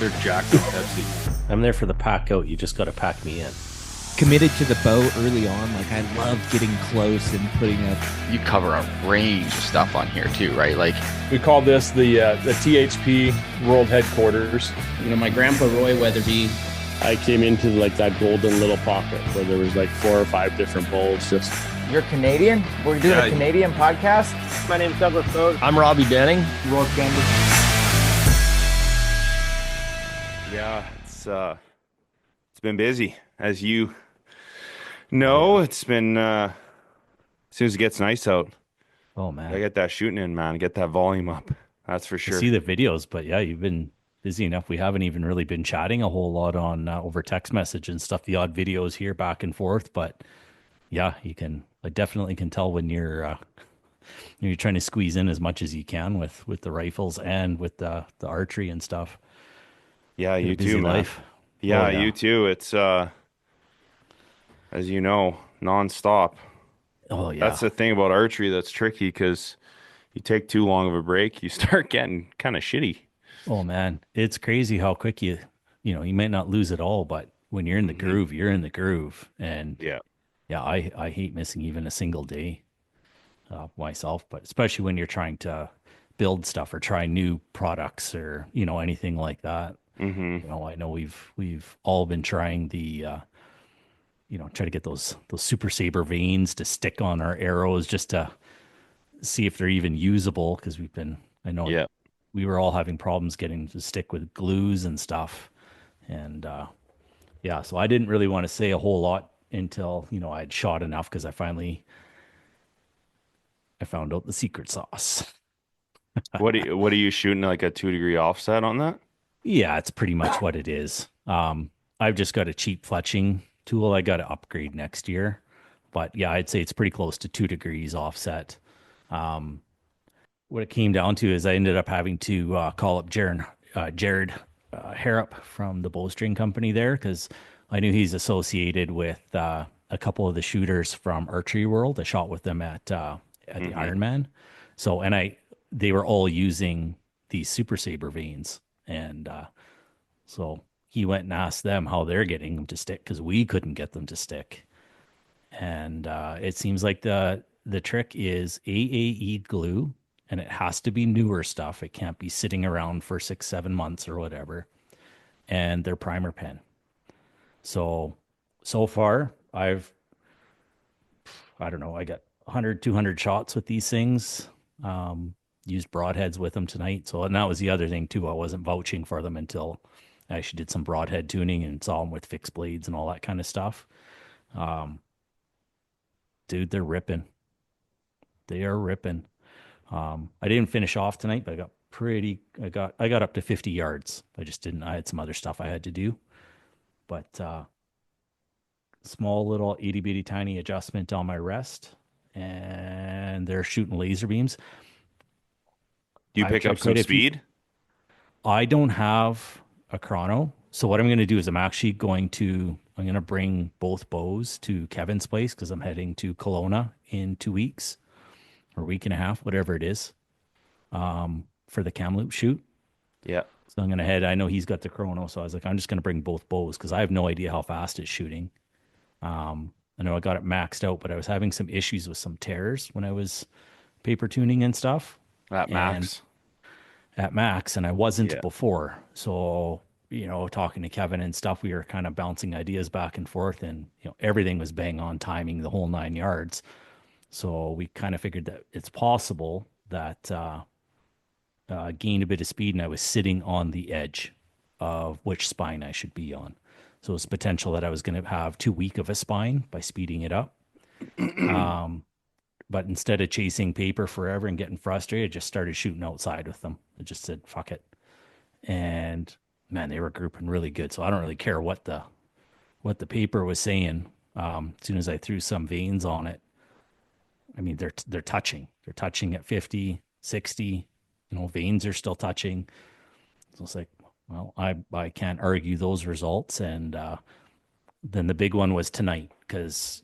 They're jacked with Pepsi. I'm there for the pack out. You just got to pack me in. Committed to the bow early on. Like I love getting close and putting up. You cover a range of stuff on here too, right? Like We call this the THP World Headquarters. You know, my grandpa Roy Weatherby. I came into like that golden little pocket where there was like 4 or 5 different bulls. Just You're Canadian? We're doing a Canadian podcast? My name's Douglas Bode. I'm Robbie Denning. Roy Candy. Yeah, it's been busy, as you know. It's been as soon as it gets nice out, Oh man, I get that shooting in, man. Get that volume up. That's for I sure. see the videos, but yeah, you've been busy enough. We haven't even really been chatting a whole lot on over text message and stuff. The odd videos here back and forth, but yeah, I definitely can tell when you're trying to squeeze in as much as you can with the rifles and with the archery and stuff. Yeah, Been a you busy too, man. life. Yeah, Oh, yeah. you too. It's as you know, nonstop. Oh yeah, That's the thing about archery that's tricky because you take too long of a break, you start getting kind of shitty. oh man, it's crazy how quick you might not lose it all, but when you're in the groove, you're in the groove. And Yeah. yeah, I hate missing even a single day myself, but especially when you're trying to build stuff or try new products or anything like that. Mm-hmm. I know we've all been trying try to get those super saber veins to stick on our arrows just to see if they're even usable because I know Yeah. we were all having problems getting to stick with glues and stuff. And yeah, so I didn't really want to say a whole lot until, I'd shot enough because I found out the secret sauce. What are you shooting, like a 2-degree offset on that? Yeah, it's pretty much what it is. I've just got a cheap fletching tool. I got to upgrade next year. But yeah, I'd say it's pretty close to 2 degrees offset. What it came down to is I ended up having to call up Jared Harrop from the bowstring company there because I knew he's associated with a couple of the shooters from Archery World. I shot with them at the Ironman. So, they were all using these Super Saber veins. And so he went and asked them how they're getting them to stick because we couldn't get them to stick. And it seems like the trick is AAE glue, and it has to be newer stuff. It can't be sitting around for 6-7 months or whatever. And their primer pen. So far, I don't know, I got 100, 200 shots with these things. Used broadheads with them tonight. And that was the other thing too. I wasn't vouching for them until I actually did some broadhead tuning and saw them with fixed blades and all that kind of stuff. Dude, they're ripping. They are ripping. I didn't finish off tonight, but I got up to 50 yards. I had some other stuff I had to do, but, small little itty bitty tiny adjustment on my rest and they're shooting laser beams. Do you pick up some speed? I don't have a chrono. So what I'm going to do is I'm going to bring both bows to Kevin's place because I'm heading to Kelowna in 2 weeks or a week and a half, whatever it is, for the Kamloops shoot. Yeah. So I'm going to head. I know he's got the chrono. So I was like, I'm just going to bring both bows because I have no idea how fast it's shooting. I know I got it maxed out, but I was having some issues with some tears when I was paper tuning and stuff. At max. And I wasn't before. So, talking to Kevin and stuff, we were kind of bouncing ideas back and forth and, everything was bang on timing the whole 9 yards. So we kind of figured that it's possible that gained a bit of speed and I was sitting on the edge of which spine I should be on. So it's potential that I was going to have too weak of a spine by speeding it up. But instead of chasing paper forever and getting frustrated, I just started shooting outside with them. I just said, fuck it. And man, they were grouping really good. So I don't really care what the paper was saying. As soon as I threw some veins on it, I mean, they're touching. They're touching at 50, 60, veins are still touching. So it's like, well, I can't argue those results. And then the big one was tonight because,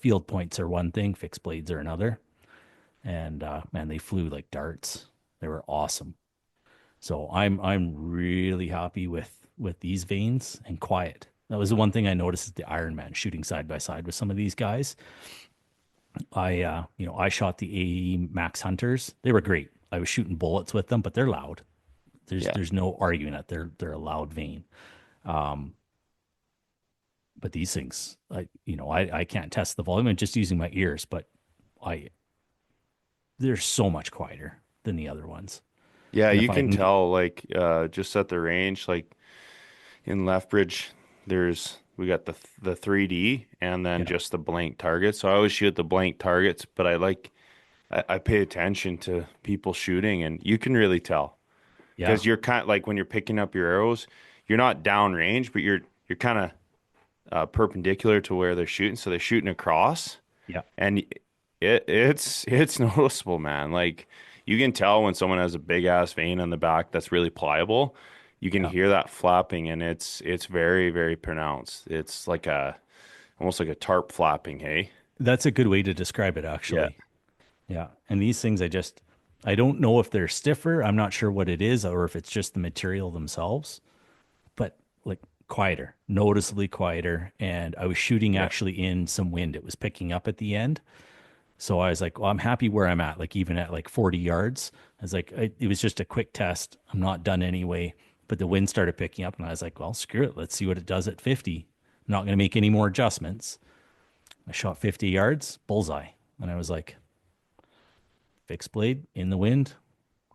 field points are one thing, fixed blades are another. And man, they flew like darts. They were awesome. So I'm really happy with these veins and quiet. That was the one thing I noticed at the Ironman shooting side by side with some of these guys. I shot the AE Max Hunters. They were great. I was shooting bullets with them, but they're loud. There's Yeah. there's no arguing that they're a loud vein. But these things, I can't test the volume. I'm just using my ears, but I they're so much quieter than the other ones. Yeah, And you if I can can, tell like just at the range, like in Lethbridge, we got the 3D and then yeah, just the blank target. So I always shoot the blank targets, but I pay attention to people shooting and you can really tell yeah, because you're kind of like when you're picking up your arrows, you're not downrange, but you're kind of perpendicular to where they're shooting. So they're shooting across yeah, and it's noticeable, man. Like you can tell when someone has a big ass vein on the back that's really pliable. You can yeah. hear that flapping, and it's very very pronounced. It's like almost like a tarp flapping. Hey, That's a good way to describe it, yeah. actually. Yeah. And these things, I don't know if they're stiffer. I'm not sure what it is, or if it's just the material themselves, but like quieter, noticeably quieter. And I was shooting Yeah. actually in some wind. It was picking up at the end. So I was like, well, I'm happy where I'm at, like even at like 40 yards. I was like, it was just a quick test. I'm not done anyway. But the wind started picking up, and I was like, well, screw it. Let's see what it does at 50. I'm not going to make any more adjustments. I shot 50 yards, bullseye. And I was like, fixed blade in the wind.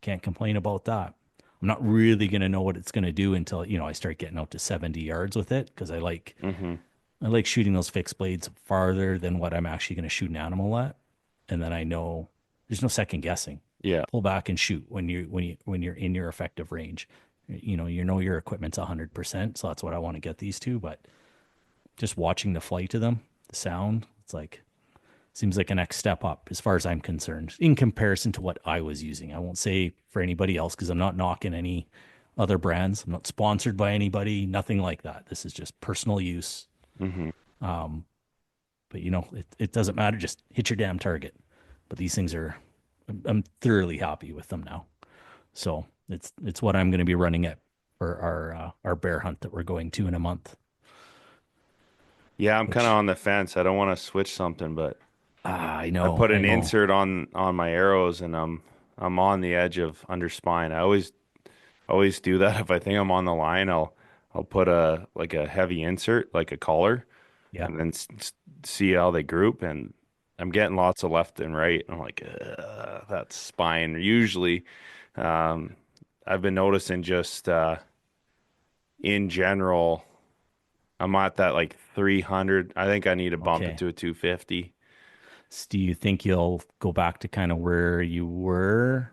Can't complain about that. I'm not really going to know what it's going to do until, I start getting out to 70 yards with it, because Mm-hmm. I like shooting those fixed blades farther than what I'm actually going to shoot an animal at. And then I know there's no second guessing. Yeah. Pull back and shoot when you're in your effective range. Your equipment's 100%, so that's what I want to get these to. But just watching the flight of them, the sound, it's like seems like a next step up as far as I'm concerned in comparison to what I was using. I won't say for anybody else because I'm not knocking any other brands. I'm not sponsored by anybody, nothing like that. This is just personal use. Mm-hmm. But it doesn't matter. Just hit your damn target. But these things I'm thoroughly happy with them now. So it's what I'm going to be running at for our bear hunt that we're going to in a month. Yeah, I'm Which kind of on the fence. I don't want to switch something, but I I know. put I an know. insert on my arrows, and I'm on the edge of under spine. I always do that. If I think I'm on the line, I'll put a heavy insert, like a collar, Yeah. and then see how they group. And I'm getting lots of left and right. I'm like, that's spine. Usually, um, I've been noticing just in general, I'm at that like 300. I think I need to bump it Okay. to a 250. So do you think you'll go back to kind of where you were?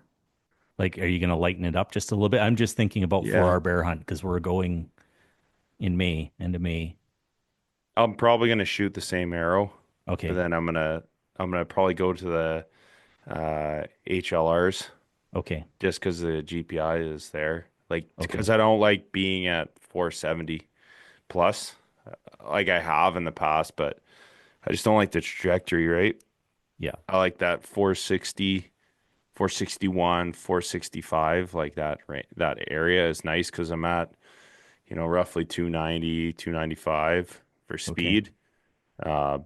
Like, are you going to lighten it up just a little bit? I'm just thinking about for Yeah. our bear hunt because we're going in May, end of May. I'm probably gonna shoot the same arrow, but Okay. then I'm gonna probably go to the HLRs Okay. just because the GPI is there. Like Okay. because I don't like being at 470 plus, like I have in the past, but I just don't like the trajectory, right? Yeah. I like that 460, 461, 465, like that, right? That area is nice because I'm at, roughly 290, 295 for Okay. speed. Uh,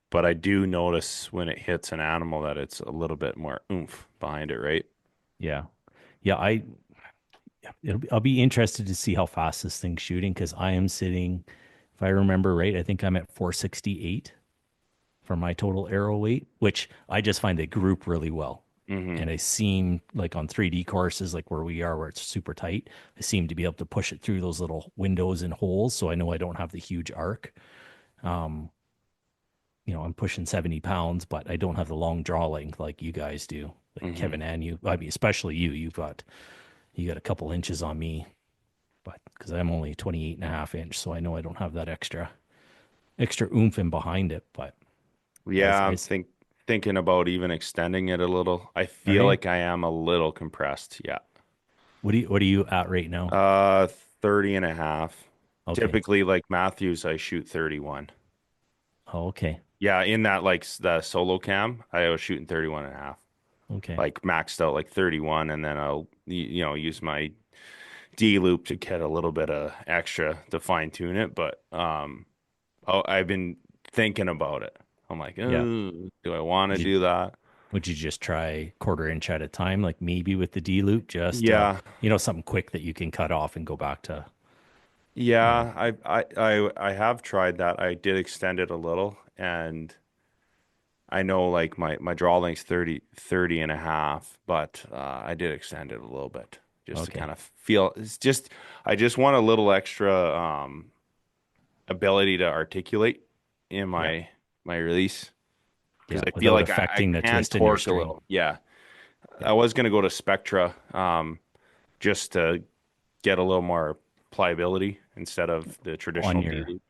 but I do notice when it hits an animal that it's a little bit more oomph behind it, right? Yeah. Yeah. I'll be interested to see how fast this thing's shooting because I am sitting, if I remember right, I think I'm at 468 for my total arrow weight, which I just find they group really well. Mm-hmm. And I seem like on 3D courses, like where we are, where it's super tight, I seem to be able to push it through those little windows and holes. So I know I don't have the huge arc. Um, I'm pushing 70 pounds, but I don't have the long draw length like you guys do. Like Mm-hmm. Kevin and you, I mean, especially you got a couple inches on me, but because I'm only 28 and a half inch. So I know I don't have that extra oomph in behind it, but Yeah, I I'm thinking about even extending it a little. I are feel you? like I am a little compressed. Yeah. What are you at right now? Uh, 30 and a half. Okay. Typically, like Matthews, I shoot 31. Oh, okay. Yeah, in that like the solo cam, I was shooting 31 and a half. Okay. Like maxed out like 31, and then I'll use my D loop to get a little bit of extra to fine tune it, but I've been thinking about it. I'm like, Yeah. do I want to Would you, do that? would you just try quarter inch at a time, like maybe with the D loop, just Yeah, something quick that you can cut off and go back to, yeah. I have tried that. I did extend it a little, and I know like my draw length's 30 and a half, but I did extend it a little bit just to Okay. kind of feel. I just want a little extra ability to articulate in Yeah. my release because Yeah, I feel without like I affecting the can twist in your torque a string. little. Yeah, Yeah. I was gonna go to Spectra just to get a little more pliability instead of the On traditional D your, loop.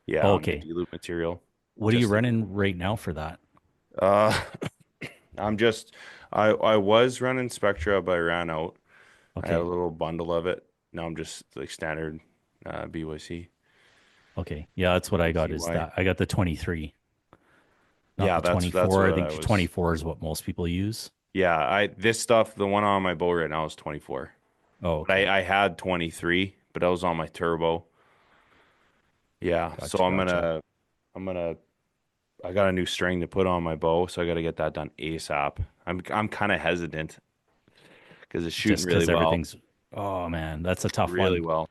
Yeah, oh, on the okay. D loop material. What are you Just running right now for that? uh, I'm just I was running Spectra, but I ran out. I had a Okay. little bundle of it. Now I'm just like standard BYC, Okay. Yeah, that's what I got is BCY. that. I got the 23, not Yeah, the that's 24. I what I think was. 24 is what most people use. Yeah, this stuff, the one on my bow right now is 24. Oh, But okay. I had 23, but I was on my turbo. Yeah, so Gotcha. Gotcha. I'm gonna I got a new string to put on my bow, so I got to get that done ASAP. I'm kind of hesitant because it's shooting Just really because well, everything's, oh man, that's a tough really one. well.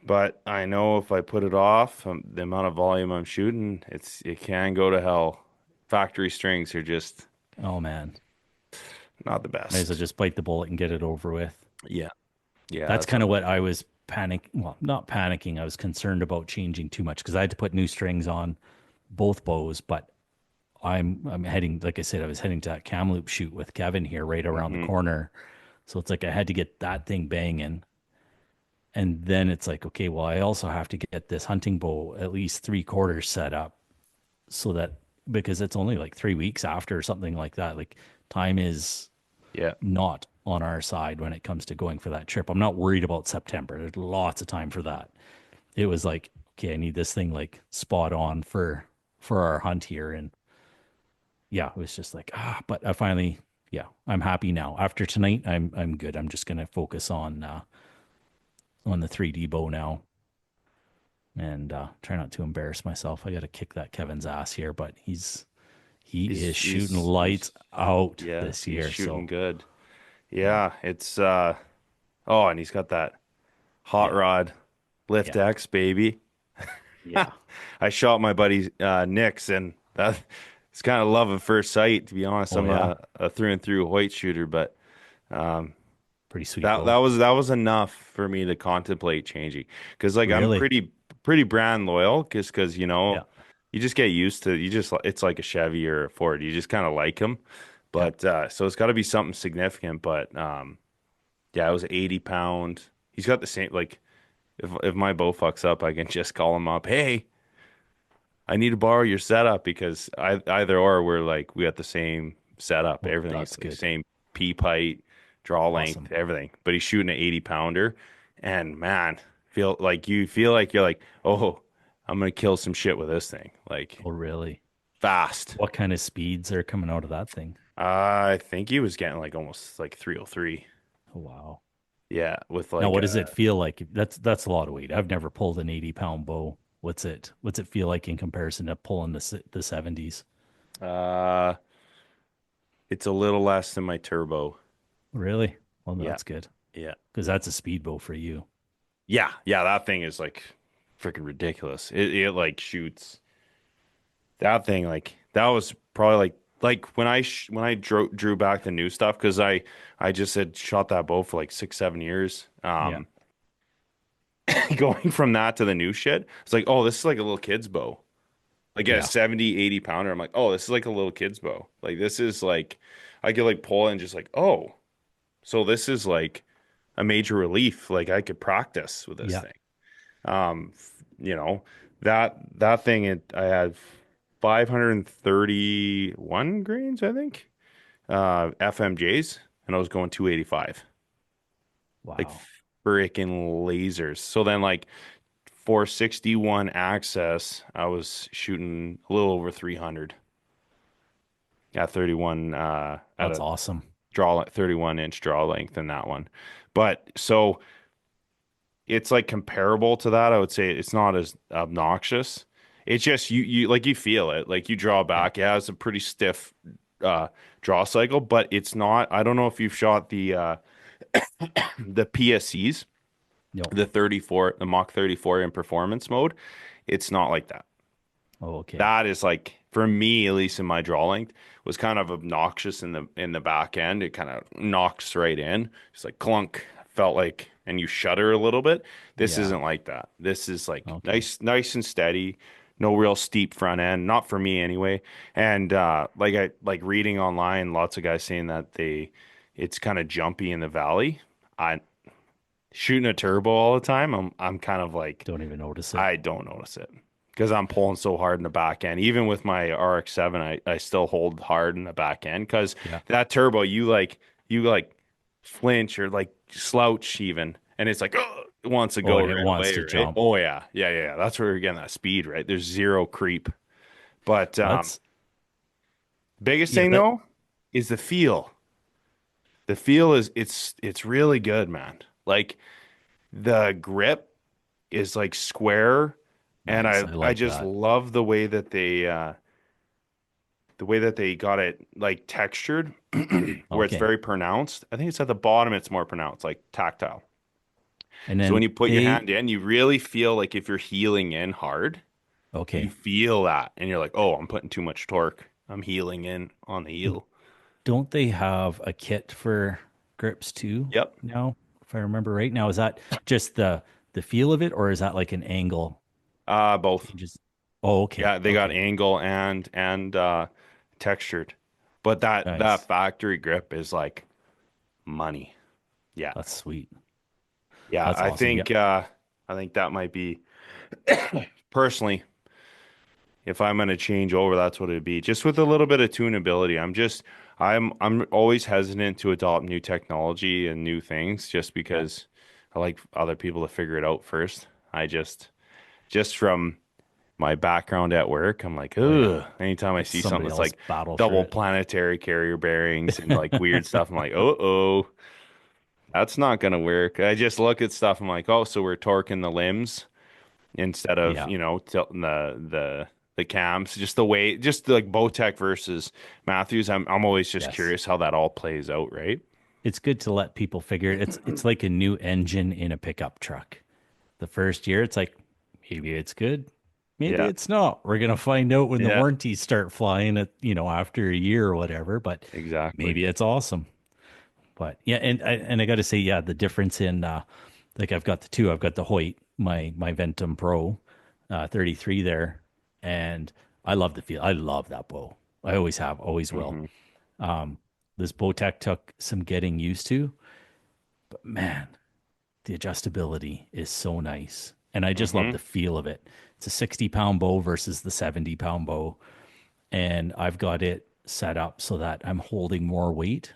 But I know if I put it off, the amount of volume I'm shooting, it can go to hell. Factory strings are just Oh man. not the Might as well best. just bite the bullet and get it over with. Yeah, yeah, That's that's what kind of I'm what doing. I was well, not panicking. I was concerned about changing too much because I had to put new strings on both bows, but I'm heading, like I said, I was heading to that Kamloops shoot with Kevin here right around the Hmm. corner. So it's like I had to get that thing banging. And then it's like, okay, well, I also have to get this hunting bow at least 3/4 set up so that because it's only like 3 weeks after or something like that. Like time is Yeah, not on our side when it comes to going for that trip. I'm not worried about September. There's lots of time for that. It was like, okay, I need this thing like spot on for our hunt here. And yeah, it was just like, but I finally, yeah, I'm happy now. After tonight, I'm good. I'm just gonna focus on the 3D bow now and try not to embarrass myself. I got to kick that Kevin's ass here, but he is shooting lights he's out yeah, this he's year. shooting So good. yeah, Yeah, it's and he's got that hot yeah, rod lift yeah, X baby. yeah. I shot my buddy Nick's, and that it's kind of love at first sight. To be honest, Oh I'm yeah, a through and through white shooter, but um, pretty sweet that bow. that was enough for me to contemplate changing. Because like I'm Really? pretty brand loyal, because Yeah, you just get used to it's like a Chevy or a Ford. You just kind of like them, yeah. but so it's got to be something significant. But yeah, it was 80 pound. He's got the same like if my bow fucks up, I can just call him up. Hey, I need to borrow your setup because either or we're like we got the same setup. Well, Everything is that's like good. same P pipe, draw length, Awesome. everything. But he's shooting an 80 pounder, and man, feel like you're like, oh, I'm gonna kill some shit with this thing, like Oh really? fast. What kind of speeds are coming out of that thing? I think he was getting like almost like 303. Oh wow. Yeah, with Now, like what does it feel like? That's a lot of weight. I've never pulled an 80-pound bow. What's it feel like in comparison to pulling the 70s? uh, it's a little less than my turbo. Really? Well, Yeah, that's good yeah. because that's a speed bow for you. Yeah, yeah, that thing is like freaking ridiculous. It like shoots that thing like that was probably like when I drew back the new stuff because I just had shot that bow for like 6 7 years. Yeah, Going from that to the new shit, it's like oh this is like a little kid's bow. Like a yeah, 70 80 pounder. I'm like oh this is like a little kid's bow. Like this is like I could like pull it and just like oh so this is like a major relief. Like I could practice with this yeah. thing. Um, that thing I had 531 grains, I think, FMJs, and I was going 285, like Wow, freaking lasers. So then like 461 access, I was shooting a little over 300 at 31 at that's a awesome. 31 inch draw length in that one. But so it's like comparable to that. I would say it's not as obnoxious. It's just you like you feel it. Like you draw Yeah. back. It has a pretty stiff draw cycle, but it's not. I don't know if you've shot the PSCs, No. the 34, the Mach 34 in performance mode. It's not like that. Oh, okay. That is like for me, at least in my draw length, was kind of obnoxious in the back end. It kind of knocks right in. It's like clunk. Felt like, and you shudder a little bit. This Yeah. isn't like that. This is like Okay. nice and steady. No real steep front end, not for me anyway. And I like reading online, lots of guys saying that it's kind of jumpy in the valley. I shooting a turbo all the time. I'm kind of like Don't even notice it. I don't notice it because I'm pulling so hard in the back end. Even with my RX-7, I still hold hard in the back end because Yeah. that turbo, you flinch or like slouch even, and it's like oh, it wants to go Oh, and it right wants away, to right? jump. Oh yeah. That's where you're getting that speed, right? There's zero creep. But That's biggest yeah, thing that though is the feel. The feel is it's really good, man. Like the grip is like square, and nice. I I like just that. love the way that they got it like textured where it's Okay. very pronounced. I think it's at the bottom it's more pronounced, like tactile. And So when then you put your hand in, you really feel like if you're heeling in hard, you okay. feel that and you're like, "Oh, I'm putting too much torque. I'm heeling in on the heel." Don't they have a kit for grips too Yep. now? If I remember right. Now, is that just the feel of it, or is that like an angle Both. changes? Oh, okay. Yeah, they got Okay. angle and textured. But that Nice. factory grip is like money. Yeah. That's sweet. Yeah, That's awesome. Yeah. I think that might be personally if I'm going to change over, that's what it'd be. Just with a little bit of tunability. I'm always hesitant to adopt new technology and new things just Yeah. because I like other people to figure it out first. Just from my background at work, I'm like, Oh yeah. ugh. Anytime I Let see something somebody that's else like battle for double it. planetary carrier bearings and like weird stuff, I'm like, oh, that's not gonna work. I just look at stuff, I'm like, oh, so we're torquing the limbs instead of, Yeah. tilting the cams. Just the way, just like Bowtech versus Matthews. I'm always just Yes. curious how that all plays out, right? It's good to let people figure it. It's like a new engine in a pickup truck. The first year, it's like maybe it's good, maybe Yeah. it's not. We're gonna find out when the Yeah, warranties start flying at after a year or whatever. But exactly. maybe it's awesome. But yeah, and I got to say, yeah, the difference in like I've got the two. I've got the Hoyt, my Ventum Pro, 33 there, and I love the feel. I love that bow. I always have, always will. Hmm. Um, this Bowtech took some getting used to, but man, the adjustability is so nice. And I just love Hmm. the feel of it. It's a 60-pound bow versus the 70-pound bow. And I've got it set up so that I'm holding more weight,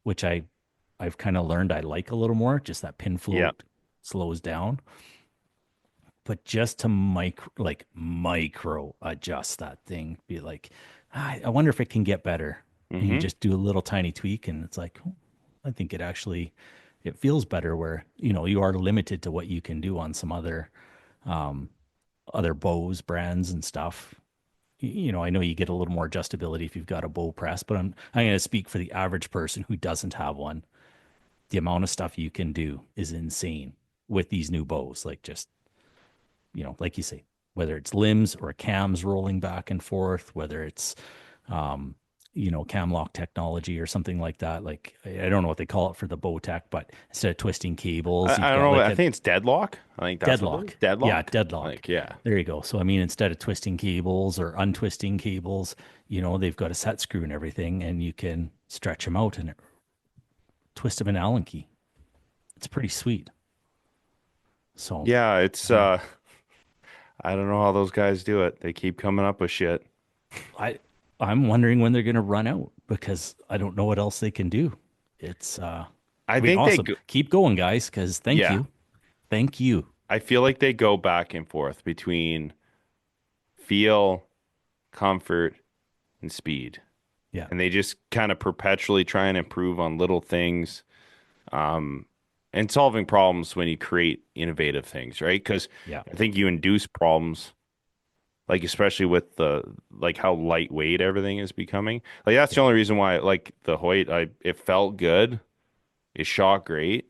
which I've kind of learned I like a little more. Just that pin Yeah. float slows down. But just to micro adjust that thing, be like, I wonder if it can get better. And you Hmm. just do a little tiny tweak, and it's like, oh, I think it feels better where you are limited to what you can do on some um, other bows brands and stuff. I know you get a little more adjustability if you've got a bow press, but I'm going to speak for the average person who doesn't have one. The amount of stuff you can do is insane with these new bows. Like just like you say, whether it's limbs or cams rolling back and forth, whether it's um, cam lock technology or something like that. Like I don't know what they call it for the bow tech, but instead of twisting cables, I you've don't got know. like I a think it's deadlock. I think that's what it is. deadlock. Yeah, Deadlock. deadlock. Like, yeah. There you go. So I mean, instead of twisting cables or untwisting cables, they've got a set screw and everything, and you can stretch them out and twist them in Allen key. It's pretty sweet. So Yeah, it's yeah, I don't know how those guys do it. They keep coming up with shit. I I'm wondering when they're going to run out because I don't know what else they can do. It's I I mean, think they awesome. go, Keep going, guys, because thank yeah. you. Thank you. I feel like they go back and forth between feel, comfort, and speed. Yeah. And they just kind of perpetually try and improve on little things. Um, and solving problems when you create innovative things, right? Because Yeah. I think you induce problems, like especially with the like how lightweight everything is becoming. Like that's the only reason why like the Hoyt, it felt good, it shot great,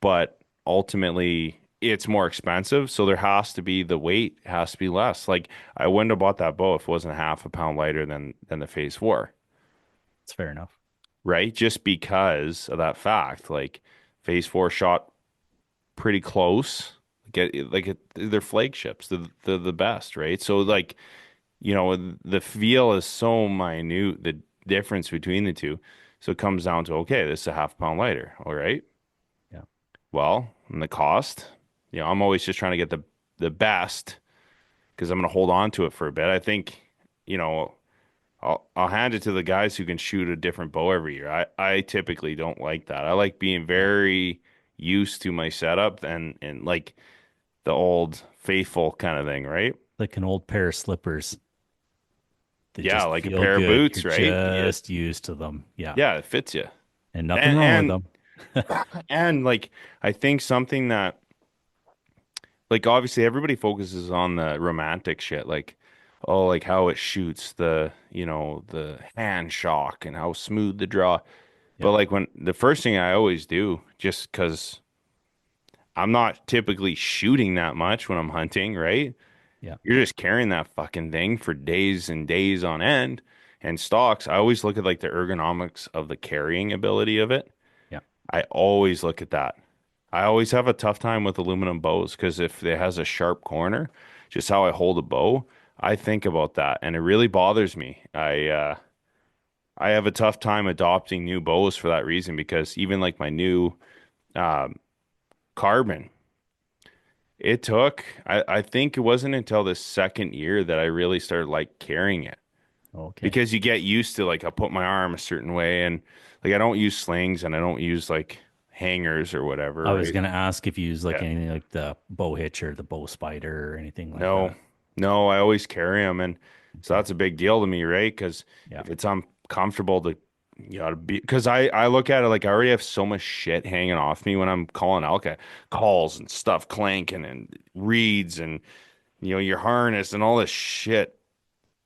but ultimately it's more expensive, so there has to be the weight has to be less. Like I wouldn't have bought that bow if it wasn't half a pound lighter than the Phase 4, It's fair enough. right? Just because of that fact. Like Phase 4 shot pretty close. They're flagships. They're the best, right? So like, the feel is so minute, the difference between the two. So it comes down to, okay, this is a half pound lighter. All right. Yeah. Well, and the cost, I'm always just trying to get the best because I'm going to hold on to it for a bit. I think, I'll hand it to the guys who can shoot a different bow every year. I typically don't like that. I like being very used to my setup and like the old faithful kind of thing, right? Like an old pair of slippers that Yeah, just like a feel pair of good. boots, You're right? just used to them. Yeah. Yeah, it fits you. And nothing And wrong with and them. and like I think something that like obviously everybody focuses on the romantic shit, like oh, like how it shoots the hand shock and how smooth the draw. But Yeah. like when the first thing I always do, just because I'm not typically shooting that much when I'm hunting, right? Yeah. You're just carrying that fucking thing for days and days on end. And stocks, I always look at like the ergonomics of the carrying ability of it. Yeah. I always look at that. I always have a tough time with aluminum bows because if it has a sharp corner, just how I hold a bow, I think about that and it really bothers me. I have a tough time adopting new bows for that reason because even like my new um, carbon, I think it wasn't until the second year that I really started like carrying it Okay. because you get used to like I put my arm a certain way and like I don't use slings and I don't use like hangers or whatever, I was right? gonna ask if you use like Yeah. anything like the bow hitch or the bow spider or anything like No, that. no, I always carry them, and so Okay. that's a big deal to me, right? Because Yeah. if it's uncomfortable to be, because I look at it like I already have so much shit hanging off me when I'm calling elk, calls and stuff clanking and reeds and your harness and all this shit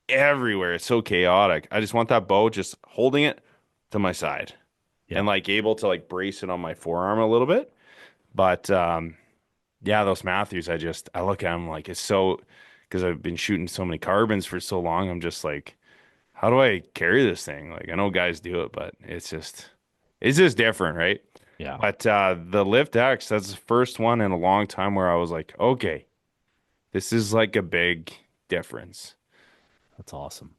everywhere. It's so chaotic. I just want that bow just holding it to my side Yeah. and like able to like brace it on my forearm a little bit, but yeah, those Matthews, I look at them like it's so, because I've been shooting so many carbons for so long. I'm just like, how do I carry this thing? Like I know guys do it, but it's just different, right? Yeah. But the Lift X, that's the first one in a long time where I was like, okay, this is like a big difference. That's awesome.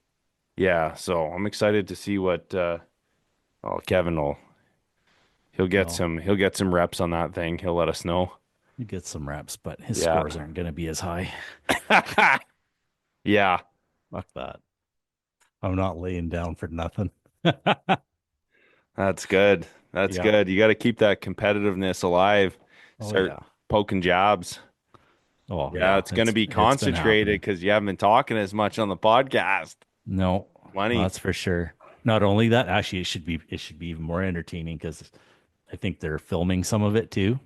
Yeah, so I'm excited to see what Kevin Well, he'll get some reps on that thing. He'll let us know. you get some reps, but his Yeah. scores aren't gonna be as high. Yeah. Fuck that. I'm not laying down for nothing. That's good. That's Yeah. good. You got to keep that competitiveness alive. Oh Start yeah. poking jobs. Oh Yeah, yeah. it's going to be It's been concentrated happening. because you haven't been talking as much on the podcast. No, Money. that's for sure. Not only that, actually, it should be even more entertaining because I think they're filming some of it too,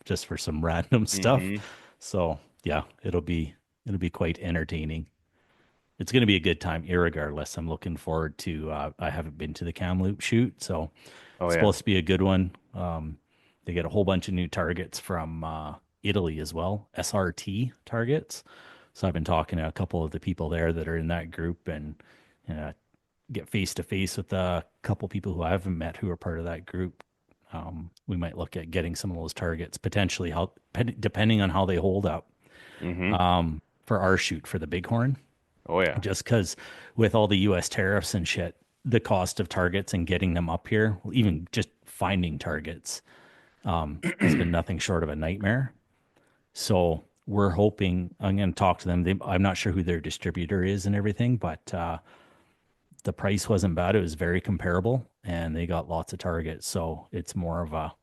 just for some random stuff. Mhm. So yeah, it'll be quite entertaining. It's going to be a good time, irregardless. I'm looking forward to. I haven't been to the Kamloops shoot, so Oh it's yeah. supposed to be a good one. They get a whole bunch of new targets from Italy as well, SRT targets. So I've been talking to a couple of the people there that are in that group and uh, get face to face with a couple people who I haven't met who are part of that group. We might look at getting some of those targets potentially, depending on how they hold up Hmm. for our shoot for the bighorn. Oh yeah. Just because with all the U.S. tariffs and shit, the cost of targets and getting them up here, even just finding targets, has been nothing short of a nightmare. So we're hoping I'm going to talk to them. I'm not sure who their distributor is and everything, but the price wasn't bad. It was very comparable, and they got lots of targets. So it's more of a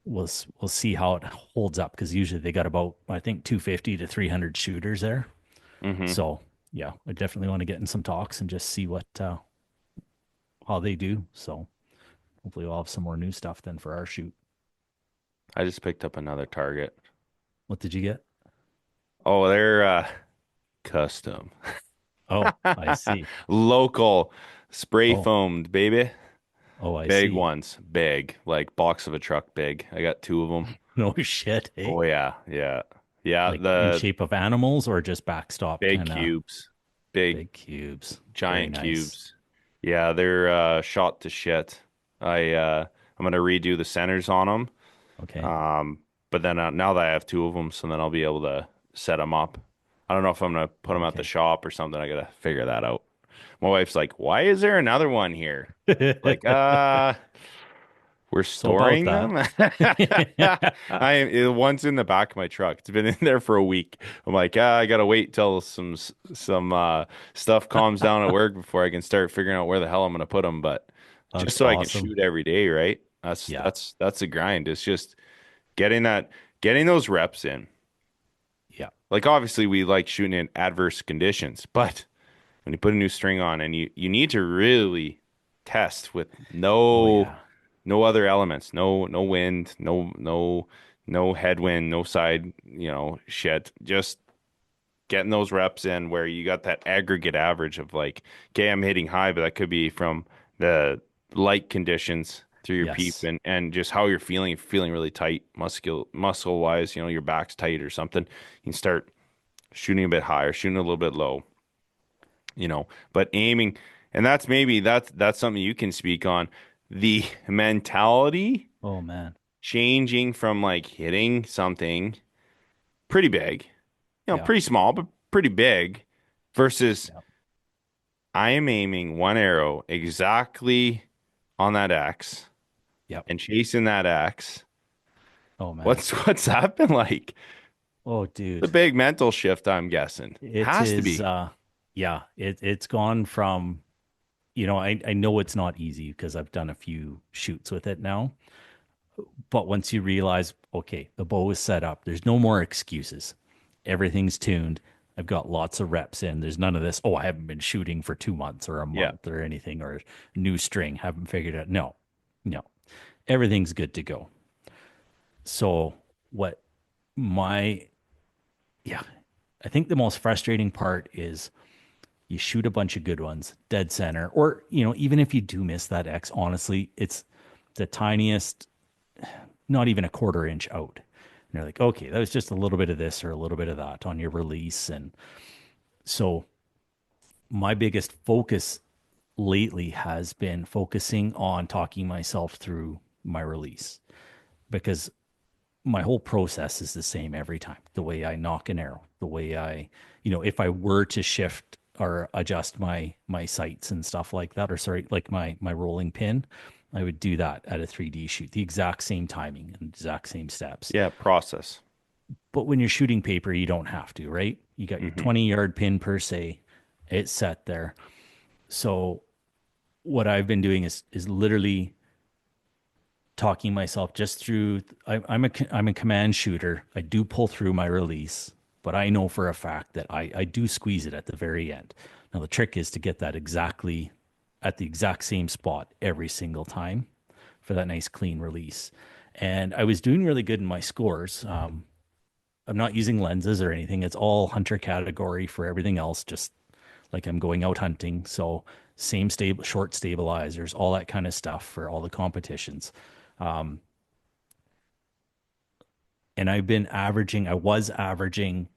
we'll see how it holds up because usually they got about I think 250 to 300 shooters there. Hmm. So yeah, I definitely want to get in some talks and just see what how they do. So hopefully we'll have some more new stuff then for our shoot. I just picked up another target. What did you get? Oh, they're custom. Oh, I see. Local spray Oh, foamed, baby. oh, I Big see. ones. Big. Like box of a truck big. I got two of them. No shit, hey? Oh yeah. Yeah. Yeah, Like in the shape of animals or just backstop big kind of cubes. Big big cubes? Very giant nice. cubes. Yeah, they're shot to shit. I'm gonna redo the centers on them. Okay. But then now that I have two of them, so then I'll be able to set them up. I don't know if I'm gonna put them at the Okay. shop or something. I gotta figure that out. My wife's like, "Why is there another one here?" Like, we're So about storing that. them. One's in the back of my truck. It's been in there for a week. I'm like, I gotta wait till some stuff calms down at work before I can start figuring out where the hell I'm gonna put them. But just That's so I can awesome. shoot every day, right? That's Yeah. that's that's the grind. It's just getting those reps in. Yeah. Like obviously we like shooting in adverse conditions, but when you put a new string on and you need to really test with Oh yeah. no other elements, no wind, no headwind, no side, shit. Just getting those reps in where you got that aggregate average of like, okay, I'm hitting high, but that could be from the light conditions through your peep Yes. and just how you're feeling. If you're feeling really tight, muscle wise, your back's tight or something. You can start shooting a bit higher, shooting a little bit low, but aiming, and that's something you can speak on. The mentality Oh man. changing from like hitting something pretty big, Yeah. pretty small, but pretty big versus Yeah. I am aiming one arrow exactly on that X Yep. and chasing that X. Oh man. What's that been like? Oh The dude. big mental shift, I'm guessing. It Has to is be. yeah, it's gone from, I know it's not easy because I've done a few shoots with it now. But once you realize, okay, the bow is set up, there's no more excuses. Everything's tuned. I've got lots of reps in. There's none of this, oh, I haven't been shooting for 2 months or a Yeah. month or anything, or new string, haven't figured it out. No, no. Everything's good to go. So, what my, yeah, I think the most frustrating part is you shoot a bunch of good ones, dead center, or, even if you do miss that X, honestly, it's the tiniest, not even a quarter inch out. And you're like, okay, that was just a little bit of this or a little bit of that on your release. And so my biggest focus lately has been focusing on talking myself through my release because my whole process is the same every time. The way I nock an arrow, the way if I were to shift or adjust my sights and stuff like that, or sorry, like my rolling pin, I would do that at a 3D shoot, the exact same timing and exact same steps. Yeah, process. But when you're shooting paper, you don't have to, right? You got your 20-yard pin per se, it's set there. So what I've been doing is literally talking myself just through. I'm a command shooter. I do pull through my release, but I know for a fact that I do squeeze it at the very end. Now the trick is to get that exactly at the exact same spot every single time for that nice clean release. And I was doing really good in my scores. I'm not using lenses or anything. It's all hunter category for everything else, just like I'm going out hunting. So same short stabilizers, all that kind of stuff for all the competitions. Um, and I was averaging,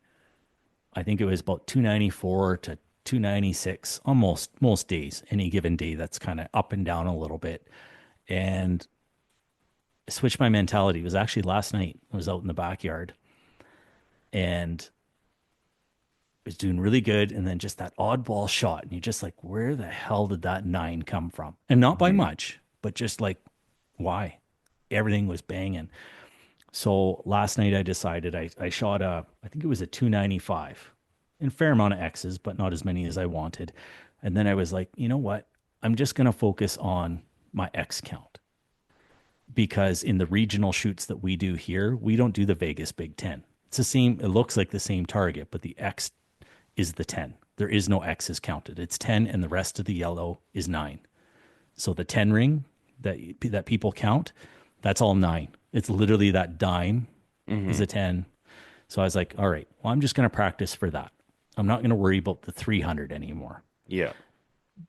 I think it was about 294 to 296 almost most days, any given day. That's kind of up and down a little bit. And I switched my mentality. It was actually last night. I was out in the backyard and was doing really good. And then just that oddball shot. And you're just like, where the hell did that 9 come from? And not by much, but just like, why? Everything was banging. So last night I decided I shot I think it was a 295 and fair amount of X's, but not as many as I wanted. And then I was like, you know what? I'm just going to focus on my X count because in the regional shoots that we do here, we don't do the Vegas Big Ten. It's the same. It looks like the same target, but the X is the 10. There is no X's counted. It's 10 and the rest of the yellow is 9. So the 10 ring that people count, that's all 9. It's literally that dime is Mm-hmm. a 10. So I was like, all right, well, I'm just going to practice for that. I'm not going to worry about the 300 anymore, Yeah.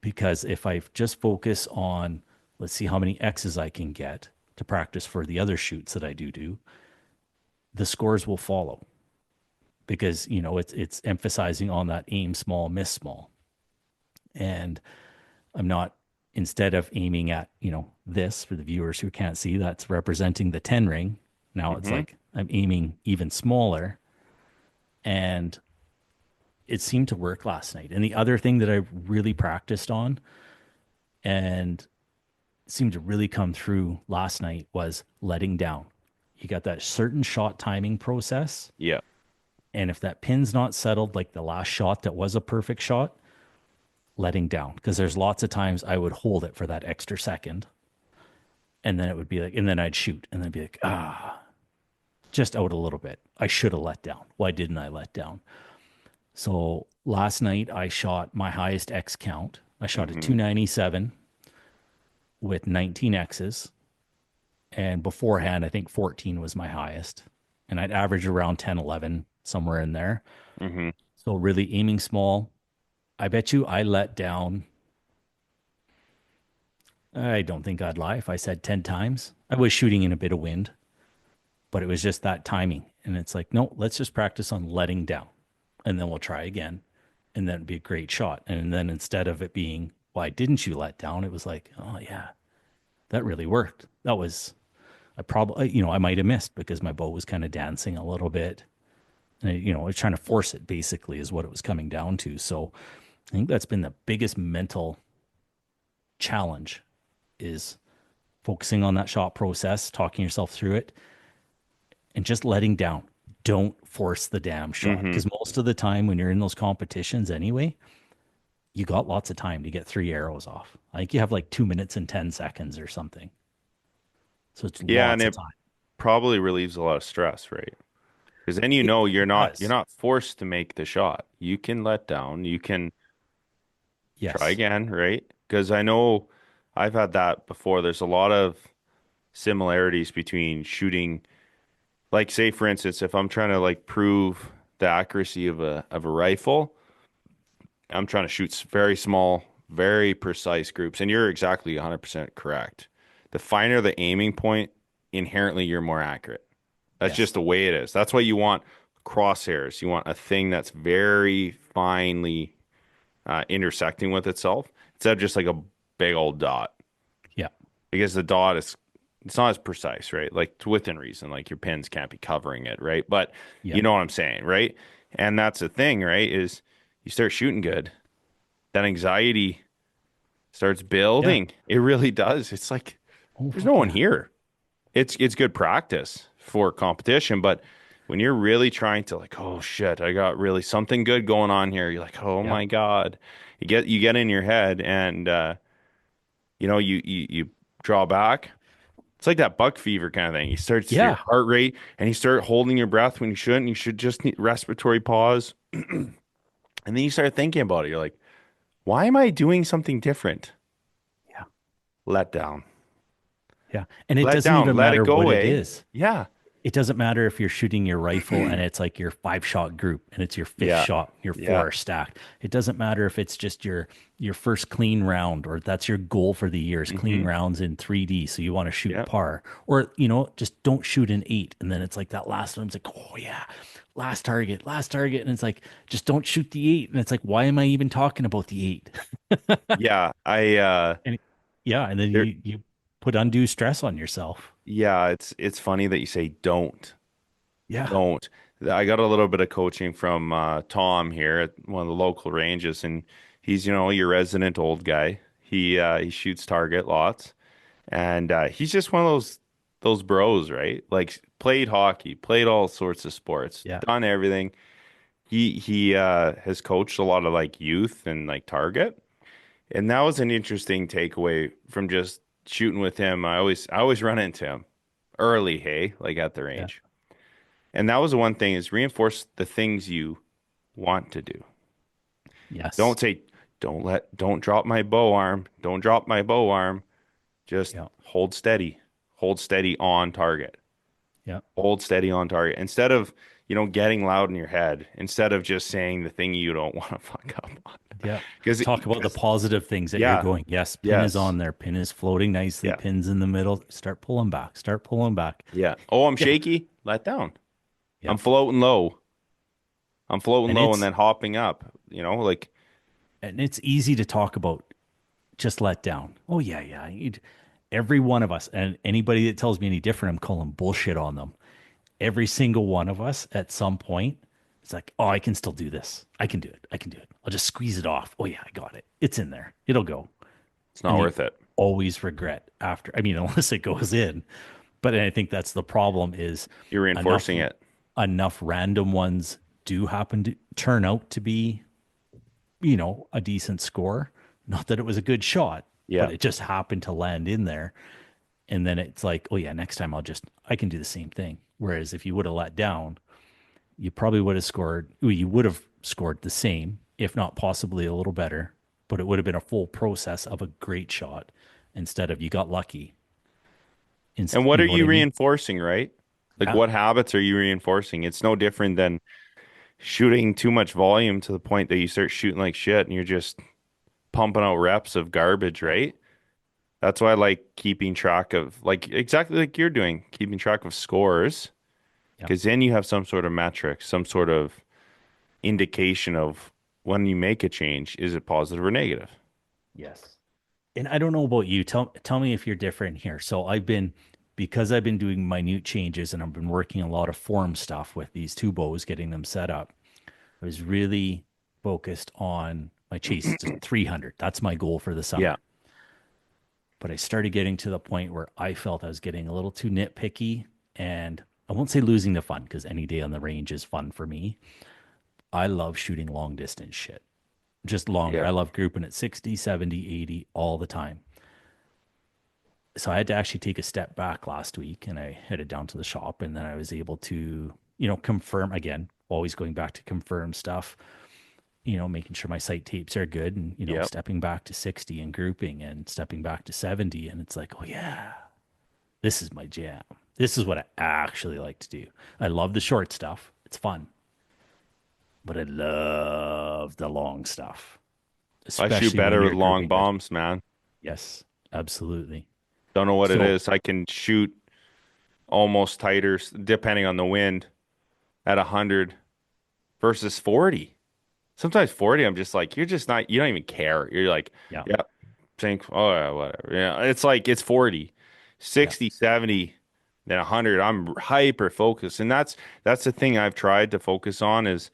because if I just focus on, let's see how many X's I can get to practice for the other shoots that I do, the scores will follow, because, it's emphasizing on that aim small, miss small. And I'm not, instead of aiming at, this, for the viewers who can't see, that's representing the 10 ring. Now it's Mm-hmm. like I'm aiming even smaller, and it seemed to work last night. And the other thing that I really practiced on and seemed to really come through last night was letting down. You got that certain shot timing process. Yeah. And if that pin's not settled, like the last shot that was a perfect shot, letting down. Because there's lots of times I would hold it for that extra second. And then it would be like, and then I'd shoot and then be like, just out a little bit. I should have let down. Why didn't I let down? So last night I shot my highest X count. I shot a Mm-hmm. 297 with 19 X's. And beforehand, I think 14 was my highest. And I'd average around 10, 11, somewhere in there. Mm-hmm. So really aiming small. I bet you I let down, I don't think I'd lie if I said 10 times. I was shooting in a bit of wind, but it was just that timing. And it's like, no, let's just practice on letting down. And then we'll try again. And then it'd be a great shot. And then instead of it being, why didn't you let down? It was like, oh, yeah, that really worked. That was, I probably, I might have missed because my bow was kind of dancing a little bit. And, I was trying to force it, basically, is what it was coming down to. So I think that's been the biggest mental challenge, is focusing on that shot process, talking yourself through it, and just letting down. Don't force the damn shot, Mm-hmm. because most of the time when you're in those competitions anyway, you got lots of time to get 3 arrows off. I think you have like 2 minutes and 10 seconds or something. So it's Yeah, and lots of it time. probably relieves a lot of stress, right? Because then you're Does. not forced to make the shot. You can let down. You can try Yes. again, right? Because I know I've had that before. There's a lot of similarities between shooting, like say for instance, if I'm trying to like prove the accuracy of a rifle, I'm trying to shoot very small, very precise groups, and you're exactly 100% correct. The finer the aiming point, inherently you're more accurate. That's Yes. just the way it is. That's why you want crosshairs. You want a thing that's very finely intersecting with itself instead of just like a big old dot. Yeah. Because the dot is, it's not as precise, right? Like to within reason, like your pins can't be covering it, right? But Yeah. you know what I'm saying, right? And that's the thing, right? Is you start shooting good, that anxiety starts Yeah. building. It really does. It's like Oh, there's no fuck one yeah. here. It's good practice for competition, but when you're really trying to like, oh shit, I got really something good going on here. You're like, oh Yeah. my God. You get in your head and you draw back. It's like that buck fever kind of thing. You start to your Yeah. heart rate and you start holding your breath when you shouldn't. You should just need respiratory pause. And then you start thinking about it. You're like, why am I doing something different? Yeah. Let down. Yeah. And it Let doesn't down. even Let it matter go, what it eh? is. Yeah. It doesn't matter if you're shooting your rifle and it's like your 5-shot group and it's your fifth Yeah. shot, your Yeah. 4 are stacked. It doesn't matter if it's just your first clean round, or that's your goal for the year is clean Hmm. rounds in 3D. So you want to shoot Yeah. par, or, just don't shoot an 8. And then it's like that last one. It's like, oh yeah, last target. And it's like, just don't shoot the 8. And it's like, why am I even talking about the 8? Yeah. And yeah. And then There you put undue stress on yourself. yeah, it's funny that you say don't. Yeah. Don't. I got a little bit of coaching from Tom here at one of the local ranges, and he's, your resident old guy. He shoots target lots, and he's just one of those bros, right? Like played hockey, played all sorts of sports, Yeah. done everything. He has coached a lot of like youth and like target, and that was an interesting takeaway from just shooting with him. I always run into him early, hey, like at the Yeah. range. And that was the one thing, is reinforce the things you want to do. Yes. Don't say, don't drop my bow arm. Don't drop my bow arm. Just Yeah. hold steady on target. Yeah. Hold steady on target. Instead of, getting loud in your head, instead of just saying the thing you don't want to fuck up on. Yeah. Because Talk about the positive things that you're yeah, going. Yes, pin is yes, on there. Pin is floating nicely. yeah, Pin's in the middle. Start pulling back. Start pulling back. yeah. Oh, I'm Yeah. shaky. Let down. Yeah. I'm floating low. I'm floating And low and then hopping up. Like it's easy to talk about just let down. Oh yeah, yeah. Every one of us, and anybody that tells me any different, I'm calling bullshit on them. Every single one of us at some point, it's like, oh, I can still do this. I can do it. I can do it. I'll just squeeze it off. Oh yeah, I got it. It's in there. It'll go. it's not And you worth it. always regret after. I mean, unless it goes in. But I think that's the problem is You're reinforcing enough, it. enough random ones do happen to turn out to be, a decent score. Not that it was a good shot, Yeah. but it just happened to land in there. And then it's like, oh yeah, next time I can do the same thing. Whereas if you would have let down, you probably would have scored, well, you would have scored the same, if not possibly a little better, but it would have been a full process of a great shot instead of you got lucky. And what You are know what you I mean? reinforcing, right? Like Yeah. what habits are you reinforcing? It's no different than shooting too much volume to the point that you start shooting like shit and you're just pumping out reps of garbage, right? That's why I like keeping track of, like exactly like you're doing, keeping track of scores, Yeah. because then you have some sort of metric, some sort of indication of when you make a change, is it positive or negative? Yes. And I don't know about you. Tell me if you're different here. So because I've been doing minute changes and I've been working a lot of form stuff with these two bows, getting them set up. I was really focused on my chase to 300. That's my goal for the Yeah. summer. But I started getting to the point where I felt I was getting a little too nitpicky, and I won't say losing the fun because any day on the range is fun for me. I love shooting long distance shit, just longer. Yeah. I love grouping at 60, 70, 80 all the time. So I had to actually take a step back last week and I headed down to the shop, and then I was able to, confirm again, always going back to confirm stuff, making sure my sight tapes are good and, Yep. stepping back to 60 and grouping and stepping back to 70. And it's like, oh yeah, this is my jam. This is what I actually like to do. I love the short stuff. It's fun, but I love the long stuff, I shoot especially when better with you're long grouping good. bombs, man. Yes, absolutely. Don't know what it So is. I can shoot almost tighter, depending on the wind, at 100 versus 40. Sometimes 40, I'm just like, you're just not, you don't even care. You're like, yeah, yeah, think, oh, yeah, whatever. Yeah, it's like, it's 40, yeah, 60, 70, then 100. I'm hyper focused. And that's the thing I've tried to focus on is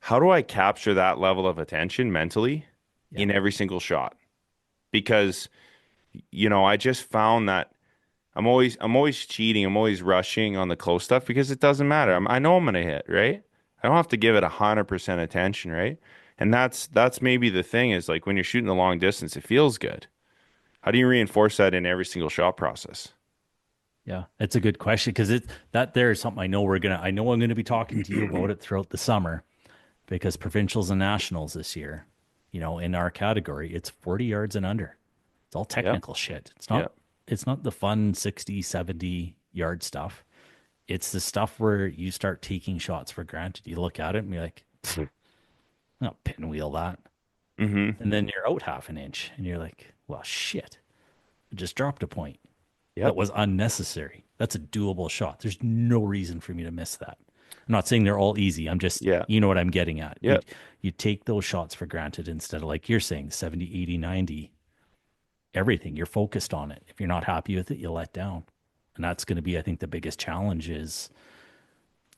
how do I capture that level of attention mentally yeah, in every single shot? Because, I just found that I'm always cheating. I'm always rushing on the close stuff because it doesn't matter. I know I'm gonna hit, right? I don't have to give it 100% attention, right? And that's maybe the thing is like when you're shooting the long distance, it feels good. How do you reinforce that in every single shot process? yeah. It's a good question because there is something I know I'm gonna be talking to you about it throughout the summer because provincials and nationals this year, in our category, it's 40 yards and under. It's all Yeah, technical shit. yeah, It's not the fun 60, 70 yard stuff. It's the stuff where you start taking shots for granted. You look at it and be like, I'll pinwheel that. mm-hmm, And then you're out half an inch and you're like, well, shit, I just dropped a point. That yep, was unnecessary. That's a doable shot. There's no reason for me to miss that. I'm not saying they're all easy. I'm just, yeah, you know what I'm getting at. yeah, You take those shots for granted instead of like you're saying 70, 80, 90, everything. You're focused on it. If you're not happy with it, you let down. And that's going to be, I think, the biggest challenge is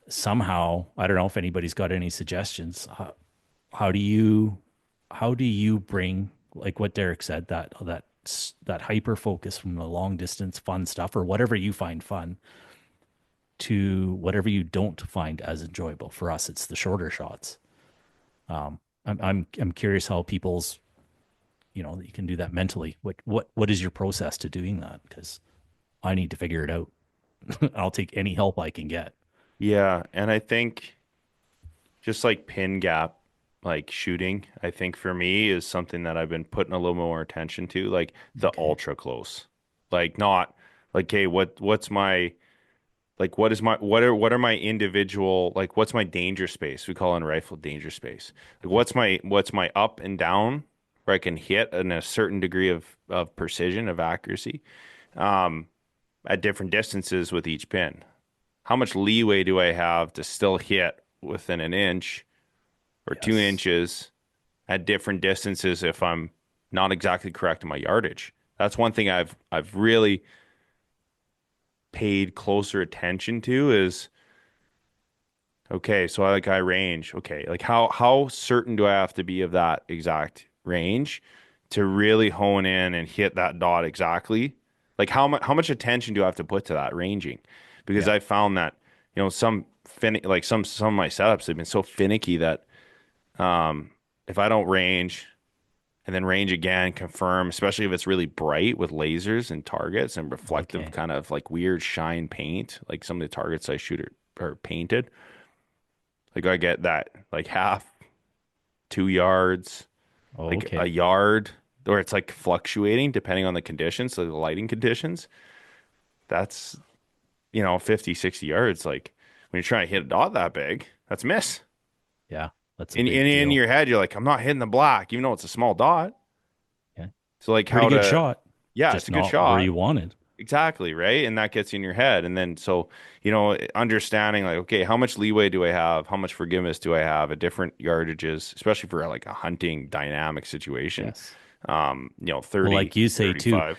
somehow, I don't know if anybody's got any suggestions. How do you bring like what Derek said, that hyper focus from the long distance fun stuff or whatever you find fun to whatever you don't find as enjoyable? For us, it's the shorter shots. I'm curious how people's, that you can do that mentally. What is your process to doing that? Because I need to figure it out. I'll take any help I can get. yeah. And I think just like pin gap, like shooting, I think for me is something that I've been putting a little more attention to, like the Okay. ultra close, like not like, hey, what's my Like what are my individual, like what's my danger space? We call it in rifle danger space. Like what's my up and down where I can hit in a certain degree of precision, of accuracy, um, at different distances with each pin. How much leeway do I have to still hit within an inch or two Yes. inches at different distances if I'm not exactly correct in my yardage? That's one thing I've really paid closer attention to is, okay, so I range. Okay, like how certain do I have to be of that exact range to really hone in and hit that dot exactly? Like how much attention do I have to put to that ranging? Because Yeah. I found that, some of my setups have been so finicky that if I don't range and then range again, confirm, especially if it's really bright with lasers and targets and reflective Okay. kind of like weird shine paint, like some of the targets I shoot are painted. Like I get that like half, 2 yards, like a Okay. yard, or it's like fluctuating depending on the conditions, so the lighting conditions. That's, 50, 60 yards. Like when you're trying to hit a dot that big, that's a miss. Yeah. That's a In big deal. your head, you're like, I'm not hitting the black, even though it's a small dot. Yeah. So like Pretty how good to, shot. yeah, it's Just a good not where shot. you wanted. Exactly, right? And that gets in your head. And then so, understanding like, okay, how much leeway do I have? How much forgiveness do I have at different yardages, especially for like a hunting dynamic situation? Yes. 30, Well, like you say too, 35.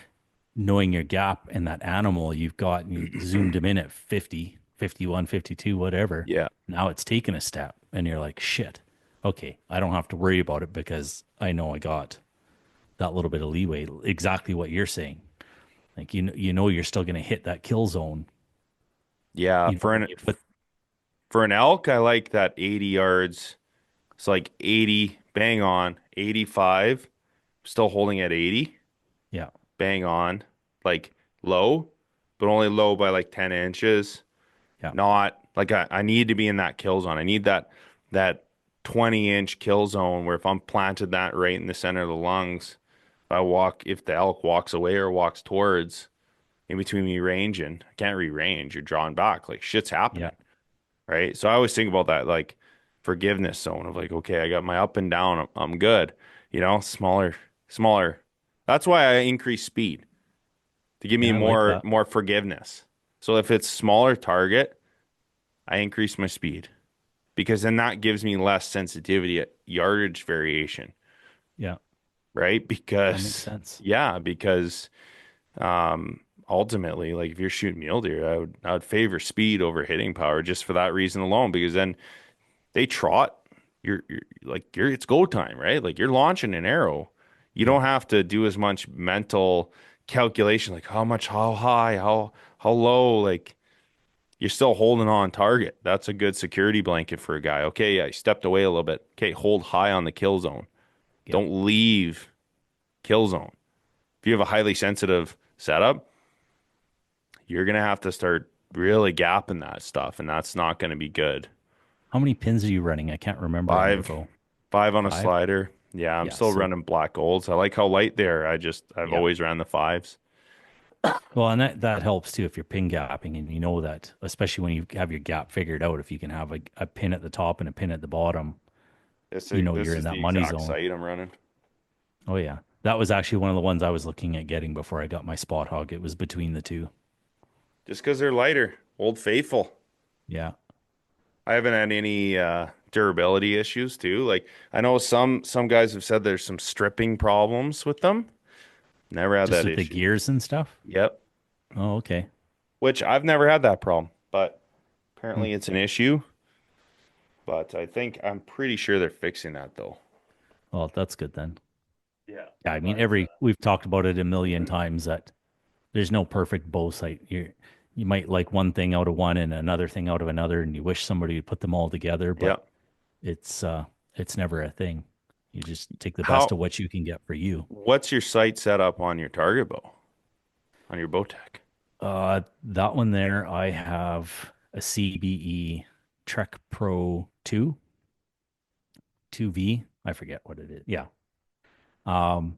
knowing your gap in that animal you've got, and you zoomed him in at 50, 51, 52, whatever. Yeah. Now it's taken a step and you're like, shit, okay, I don't have to worry about it because I know I got that little bit of leeway. Exactly what you're saying. Like, you're still going to hit that kill zone. Yeah. When you put, For an elk, I like that 80 yards. It's like 80, bang on, 85, still holding at 80, yeah, bang on, like low, but only low by like 10 inches. yeah, Not like I need to be in that kill zone. I need that 20-inch kill zone where if I'm planted that right in the center of the lungs, if the elk walks away or walks towards in between me ranging, I can't re-range. You're drawing back. Like shit's yeah, happening. Right. So I always think about that like forgiveness zone of like, okay, I got my up and down. I'm good. Smaller, smaller. That's why I increase speed to give me yeah, I like more that. more forgiveness. So if it's smaller target, I increase my speed because then that gives me less sensitivity at yardage variation, Yeah, right? that makes Because sense. yeah, because ultimately, like if you're shooting mule deer, I would favor speed over hitting power just for that reason alone. Because then they trot, it's go time, right? Like you're launching an arrow, you Yeah, don't have to do as much mental calculation, like how much, how high, how low, like. You're still holding on target. That's a good security blanket for a guy. Okay, I stepped away a little bit. Okay, hold high on the kill zone. yeah. Don't leave kill zone. If you have a highly sensitive setup, you're gonna have to start really gapping that stuff, and that's not gonna be good. How many pins are you running? I can't remember on your Five, bow. five on a Five? slider. Yeah, I'm Yeah. still So, running black golds. I like how light they are. I've yeah. always ran the fives. Well, and that helps too if you're pin gapping and you know that, especially when you have your gap figured out, if you can have a pin at the top and a pin at the bottom, This you're in is that the money exact zone. sight I'm running. Oh yeah. That was actually one of the ones I was looking at getting before I got my spot hog. It was between the two. Just because they're lighter. Old Faithful. Yeah. I haven't had any durability issues too. Like I know some guys have said there's some stripping problems with them. Never had Just that with the issue. gears and stuff. Yep. Oh, okay. Which I've never had that problem, but Hmm. apparently it's an issue. But I'm pretty sure they're fixing that though. Well, that's good then. Yeah. Yeah, I mean, But we've talked about it a million times that there's no perfect bow sight. You might like one thing out of one and another thing out of another, and you wish somebody would put them all together, yeah. but it's never a thing. You just take the best How of what you can get for you. what's your sight set up on your target bow? On your bow tech? That one there, I have a CBE Trek Pro 2, 2V. I forget what it is. Yeah. Um,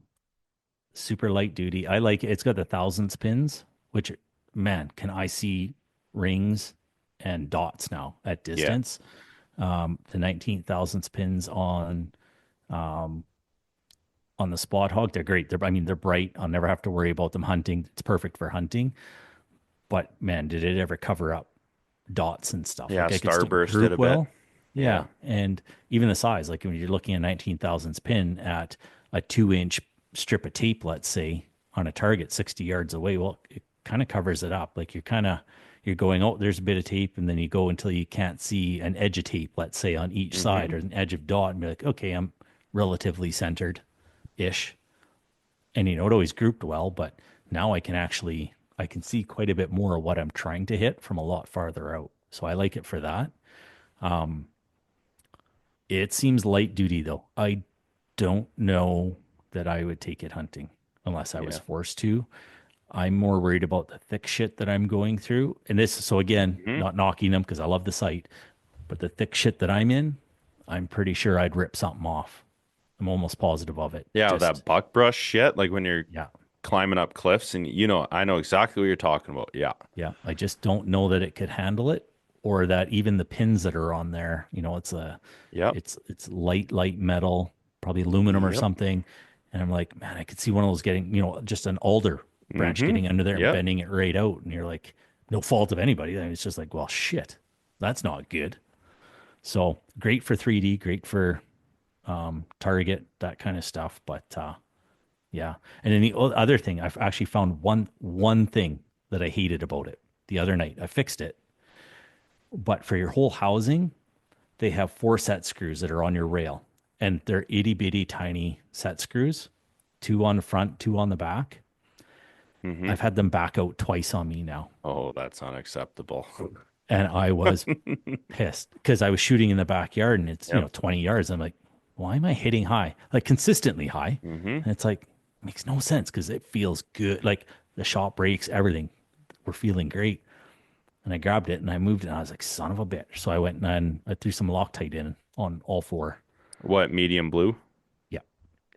super light duty. I like it. It's got the thousandths pins, which man, can I see rings and dots now at distance. The 19 thousandths pins on the spot hog, they're great. They're bright. I'll never have to worry about them hunting. It's perfect for hunting. But man, did it ever cover up dots and stuff? Yeah, like I could still starbursted group a bit. well. Yeah. And even the size, like when you're looking at 19 thousandths pin at a 2-inch strip of tape, let's say, on a target 60 yards away, well, it kind of covers it up. Like you're going, oh, there's a bit of tape, and then you go until you can't see an edge of tape, let's say, on each side, or an edge of dot, and be like, okay, I'm relatively centered ish. And it always grouped well, but now I can see quite a bit more of what I'm trying to hit from a lot farther out. So I like it for that. It seems light duty though. I don't know that I would take it hunting unless I was forced to. I'm more worried about the thick shit that I'm going through. And so again, not knocking them because I love the site, but the thick shit that I'm in, I'm pretty sure I'd rip something off. I'm almost positive of it. Yeah, that buckbrush shit, like when you're climbing up cliffs, and I know exactly what you're talking about. Yeah. Yeah. I just don't know that it could handle it, or that even the pins that are on there, it's light metal, probably aluminum or something. And I'm like, man, I could see one of those getting, just an alder branch getting under there and bending it right out. And you're like, no fault of anybody. And it's just like, well, shit, that's not good. So great for 3D, great for target, that kind of stuff. But yeah. And then the other thing, I've actually found one thing that I hated about it the other night. I fixed it. But for your whole housing, they have 4 set screws that are on your rail. And they're itty bitty tiny set screws, 2 on the front, 2 on the back. I've had them back out twice on me now. Oh, that's unacceptable. And I was pissed because I was shooting in the backyard, and it's 20 yards. I'm like, why am I hitting high? Like consistently high. And it's like, makes no sense because it feels good. Like the shot breaks, everything. We're feeling great. And I grabbed it and I moved it, and I was like, son of a bitch. So I went and I threw some Loctite in on all 4. What, medium blue? Yeah.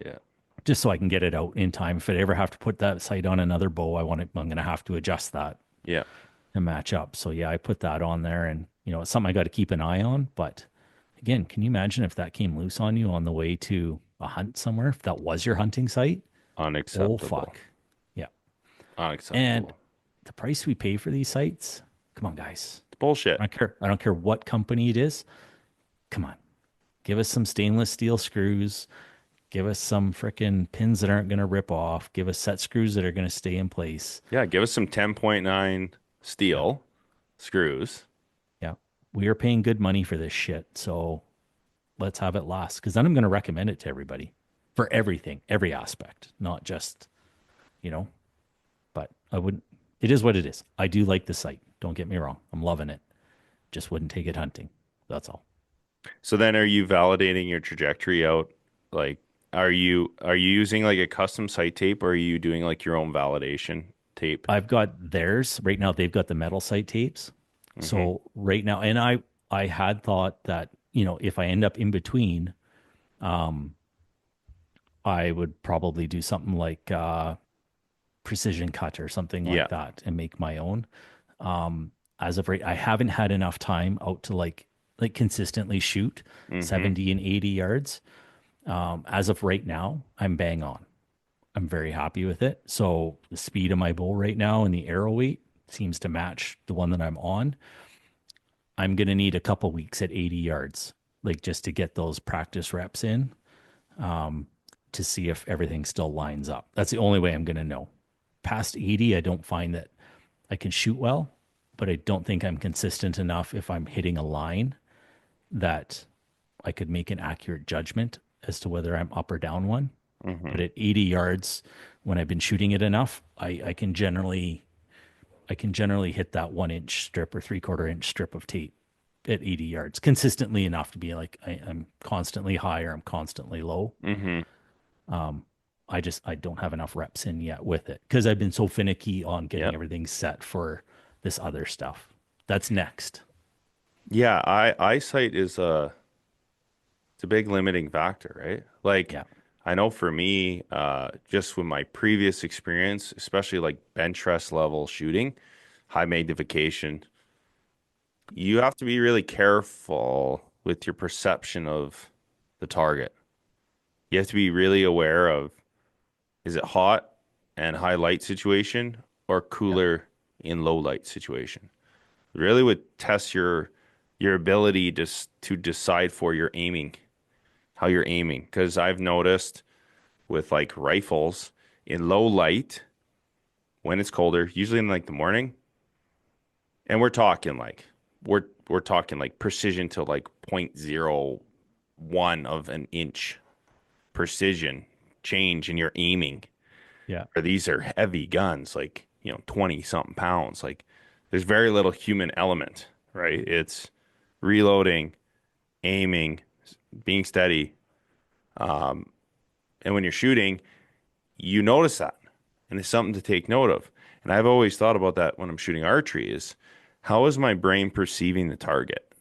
Yeah. Just so I can get it out in time. If I ever have to put that sight on another bow, I'm going to have to adjust that. Yeah. And match up. So yeah, I put that on there, and it's something I got to keep an eye on. But again, can you imagine if that came loose on you on the way to a hunt somewhere? If that was your hunting site? Unacceptable. Oh fuck. Yeah. Unacceptable. And the price we pay for these sites, come on, guys. It's bullshit. I don't care what company it is. Come on. Give us some stainless steel screws. Give us some freaking pins that aren't going to rip off. Give us set screws that are going to stay in place. Yeah, give us some 10.9 steel screws. Yeah. We are paying good money for this shit. So let's have it last. Because then I'm going to recommend it to everybody for everything, every aspect, not just, but I wouldn't. It is what it is. I do like the site. Don't get me wrong. I'm loving it. Just wouldn't take it hunting. That's all. So then are you validating your trajectory out? Like, are you using like a custom site tape, or are you doing like your own validation tape? I've got theirs right now. They've got the metal site tapes. So right now, and I had thought that, if I end up in between, I would probably do something like precision cut or something like that and make my own. As of right, I haven't had enough time out to like consistently shoot 70 and 80 yards. As of right now, I'm bang on. I'm very happy with it. So the speed of my bow right now and the arrow weight seems to match the one that I'm on. I'm going to need a couple weeks at 80 yards, like just to get those practice reps in, to see if everything still lines up. That's the only way I'm going to know. Past 80, I don't find that I can shoot well, but I don't think I'm consistent enough if I'm hitting a line that I could make an accurate judgment as to whether I'm up or down one. But at 80 yards, when I've been shooting it enough, I can generally hit that 1-inch strip or 3/4-inch strip of tape at 80 yards consistently enough to be like, I'm constantly high or I'm constantly low. I don't have enough reps in yet with it because I've been so finicky on getting everything set for this other stuff. That's next. Yeah, eyesight is it's a big limiting factor, right? Like, I know for me, just with my previous experience, especially like bench rest level shooting, high magnification, you have to be really careful with your perception of the target. You have to be really aware of, is it hot and high light situation or Yep. cooler in low light situation? Really would test your ability to decide for your aiming, how you're aiming. Because I've noticed with like rifles in low light when it's colder, usually in like the morning, and we're talking like precision to like 0.01 of an inch precision change in your aiming. Yeah. Or these are heavy guns, like, 20 something pounds. Like there's very little human element, right? It's reloading, aiming, being steady. And when you're shooting, you notice that. And it's something to take note of. And I've always thought about that when I'm shooting archery is how is my brain perceiving the target?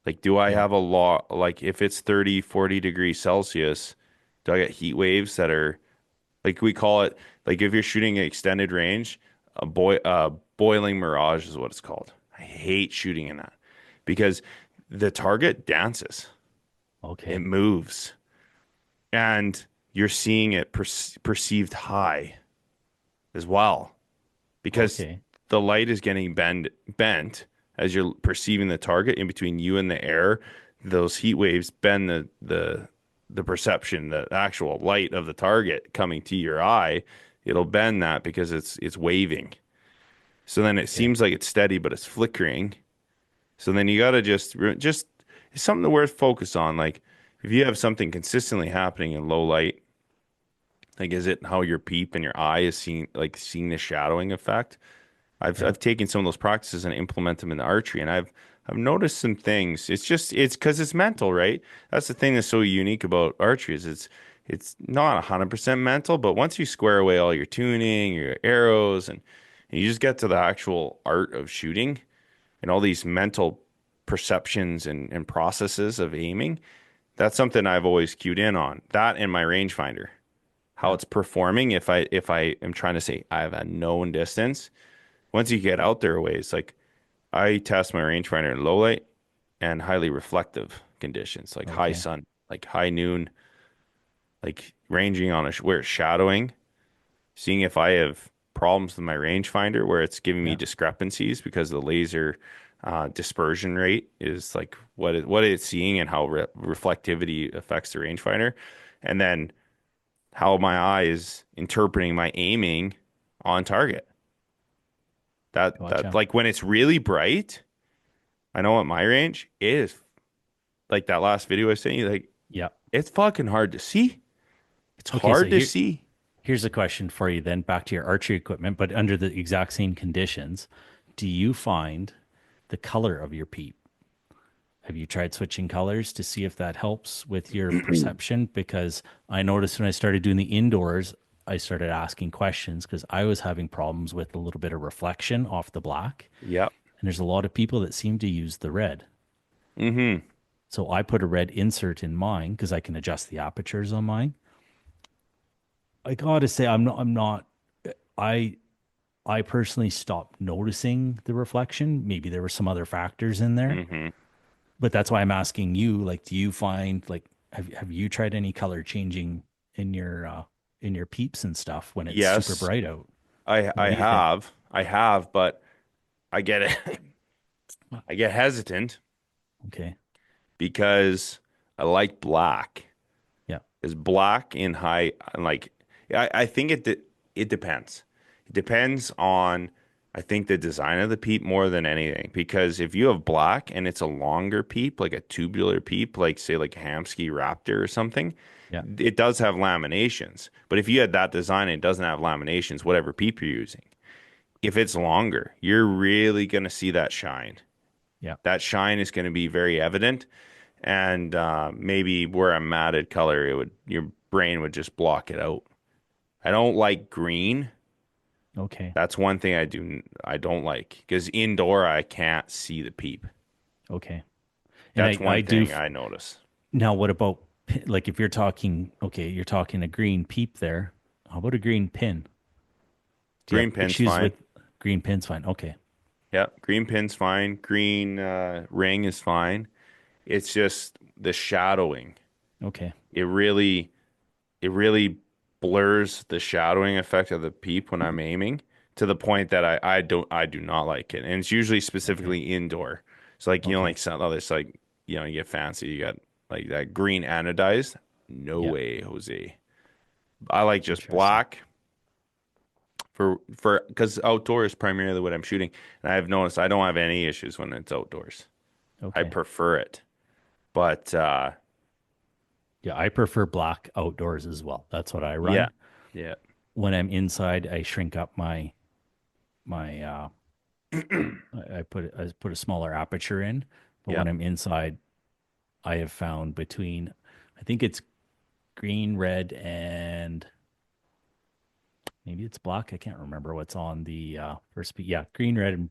Like, do I Yeah. have a lot, like if it's 30, 40 degrees Celsius, do I get heat waves that are like we call it, like if you're shooting at extended range, boiling mirage is what it's called. I hate shooting in that because the target dances, it Okay. moves, and you're seeing it perceived high as well because Okay. the light is getting bent as you're perceiving the target in between you and the air. Those heat waves bend the perception, the actual light of the target coming to your eye. It'll bend that because it's waving. So then it Okay. seems like it's steady, but it's flickering. So then you gotta just it's something worth focus on. Like if you have something consistently happening in low light, like is it how your peep and your eye is seeing the shadowing effect? Yeah. I've taken some of those practices and implement them in the archery, and I've noticed some things. It's because it's mental, right? That's the thing that's so unique about archery is it's not 100% mental, but once you square away all your tuning, your arrows, and you just get to the actual art of shooting and all these mental perceptions and processes of aiming, that's something I've always cued in on. That and my rangefinder, how Yeah. it's performing if I am trying to say I have a known distance. Once you get out there a ways, like I test my rangefinder in low light and highly reflective conditions, like high Okay. sun, like high noon, like ranging on where it's shadowing, seeing if I have problems with my rangefinder where it's giving me Yeah. discrepancies because the laser dispersion rate is like what it's seeing and how reflectivity affects the rangefinder, and then how my eye is interpreting my aiming on target. That Gotcha. like when it's really bright, I know at my range, it is like that last video I sent you, like Yeah. it's fucking hard to see. It's Okay. So hard to see. here's a question for you then, back to your archery equipment, but under the exact same conditions. Do you find the color of your peep? Have you tried switching colors to see if that helps with your perception? Because I noticed when I started doing the indoors, I started asking questions because I was having problems with a little bit of reflection off the black. Yep. And there's a lot of people that seem to use the red. Mm-hmm. So I put a red insert in mine because I can adjust the apertures on mine. I gotta say, I I personally stopped noticing the reflection. Maybe there were some other factors in there, Mm-hmm. but that's why I'm asking you, like, do you find like have you tried any color changing in your peeps and stuff when it's super Yes, bright out? I What I do you think? have. I have, but I get it. I get hesitant Okay. because I like black. Yeah. Is black in high like I think it depends. It depends on I think the design of the peep more than anything because if you have black and it's a longer peep like a tubular peep like say like a Hamsky Raptor or something, Yeah. it does have laminations. But if you had that design and it doesn't have laminations, whatever peep you're using, if it's longer, you're really going to see that shine. Yeah. That shine is going to be very evident, and maybe where a matted color, it would your brain would just block it out. I don't like green. Okay. That's one thing I don't like because indoor I can't see the peep. Okay. And That's I one do thing I notice. now what about like if you're talking okay, you're talking a green peep there. How about a green pin? Do you Green have pin's issues fine. with green pins? Fine. Okay. Yeah, green pin's fine. Green ring is fine. It's just the shadowing. Okay. It really it really blurs the shadowing effect of the peep when I'm aiming to the point that I do not like it. And it's usually Okay. specifically indoor. So like Okay. like some others like you get fancy, you got like that green anodized. No Yeah. way, Jose. I like just Interesting. black for because outdoors is primarily what I'm shooting. And I've noticed I don't have any issues when it's outdoors. I Okay. prefer it. But Yeah, I prefer black outdoors as well. That's what I yeah. run. Yeah. When I'm inside, I shrink up my I put a smaller aperture in, but Yeah. when I'm inside, I have found between I think it's green, red, and maybe it's black. I can't remember what's on the first. Yeah, green, red,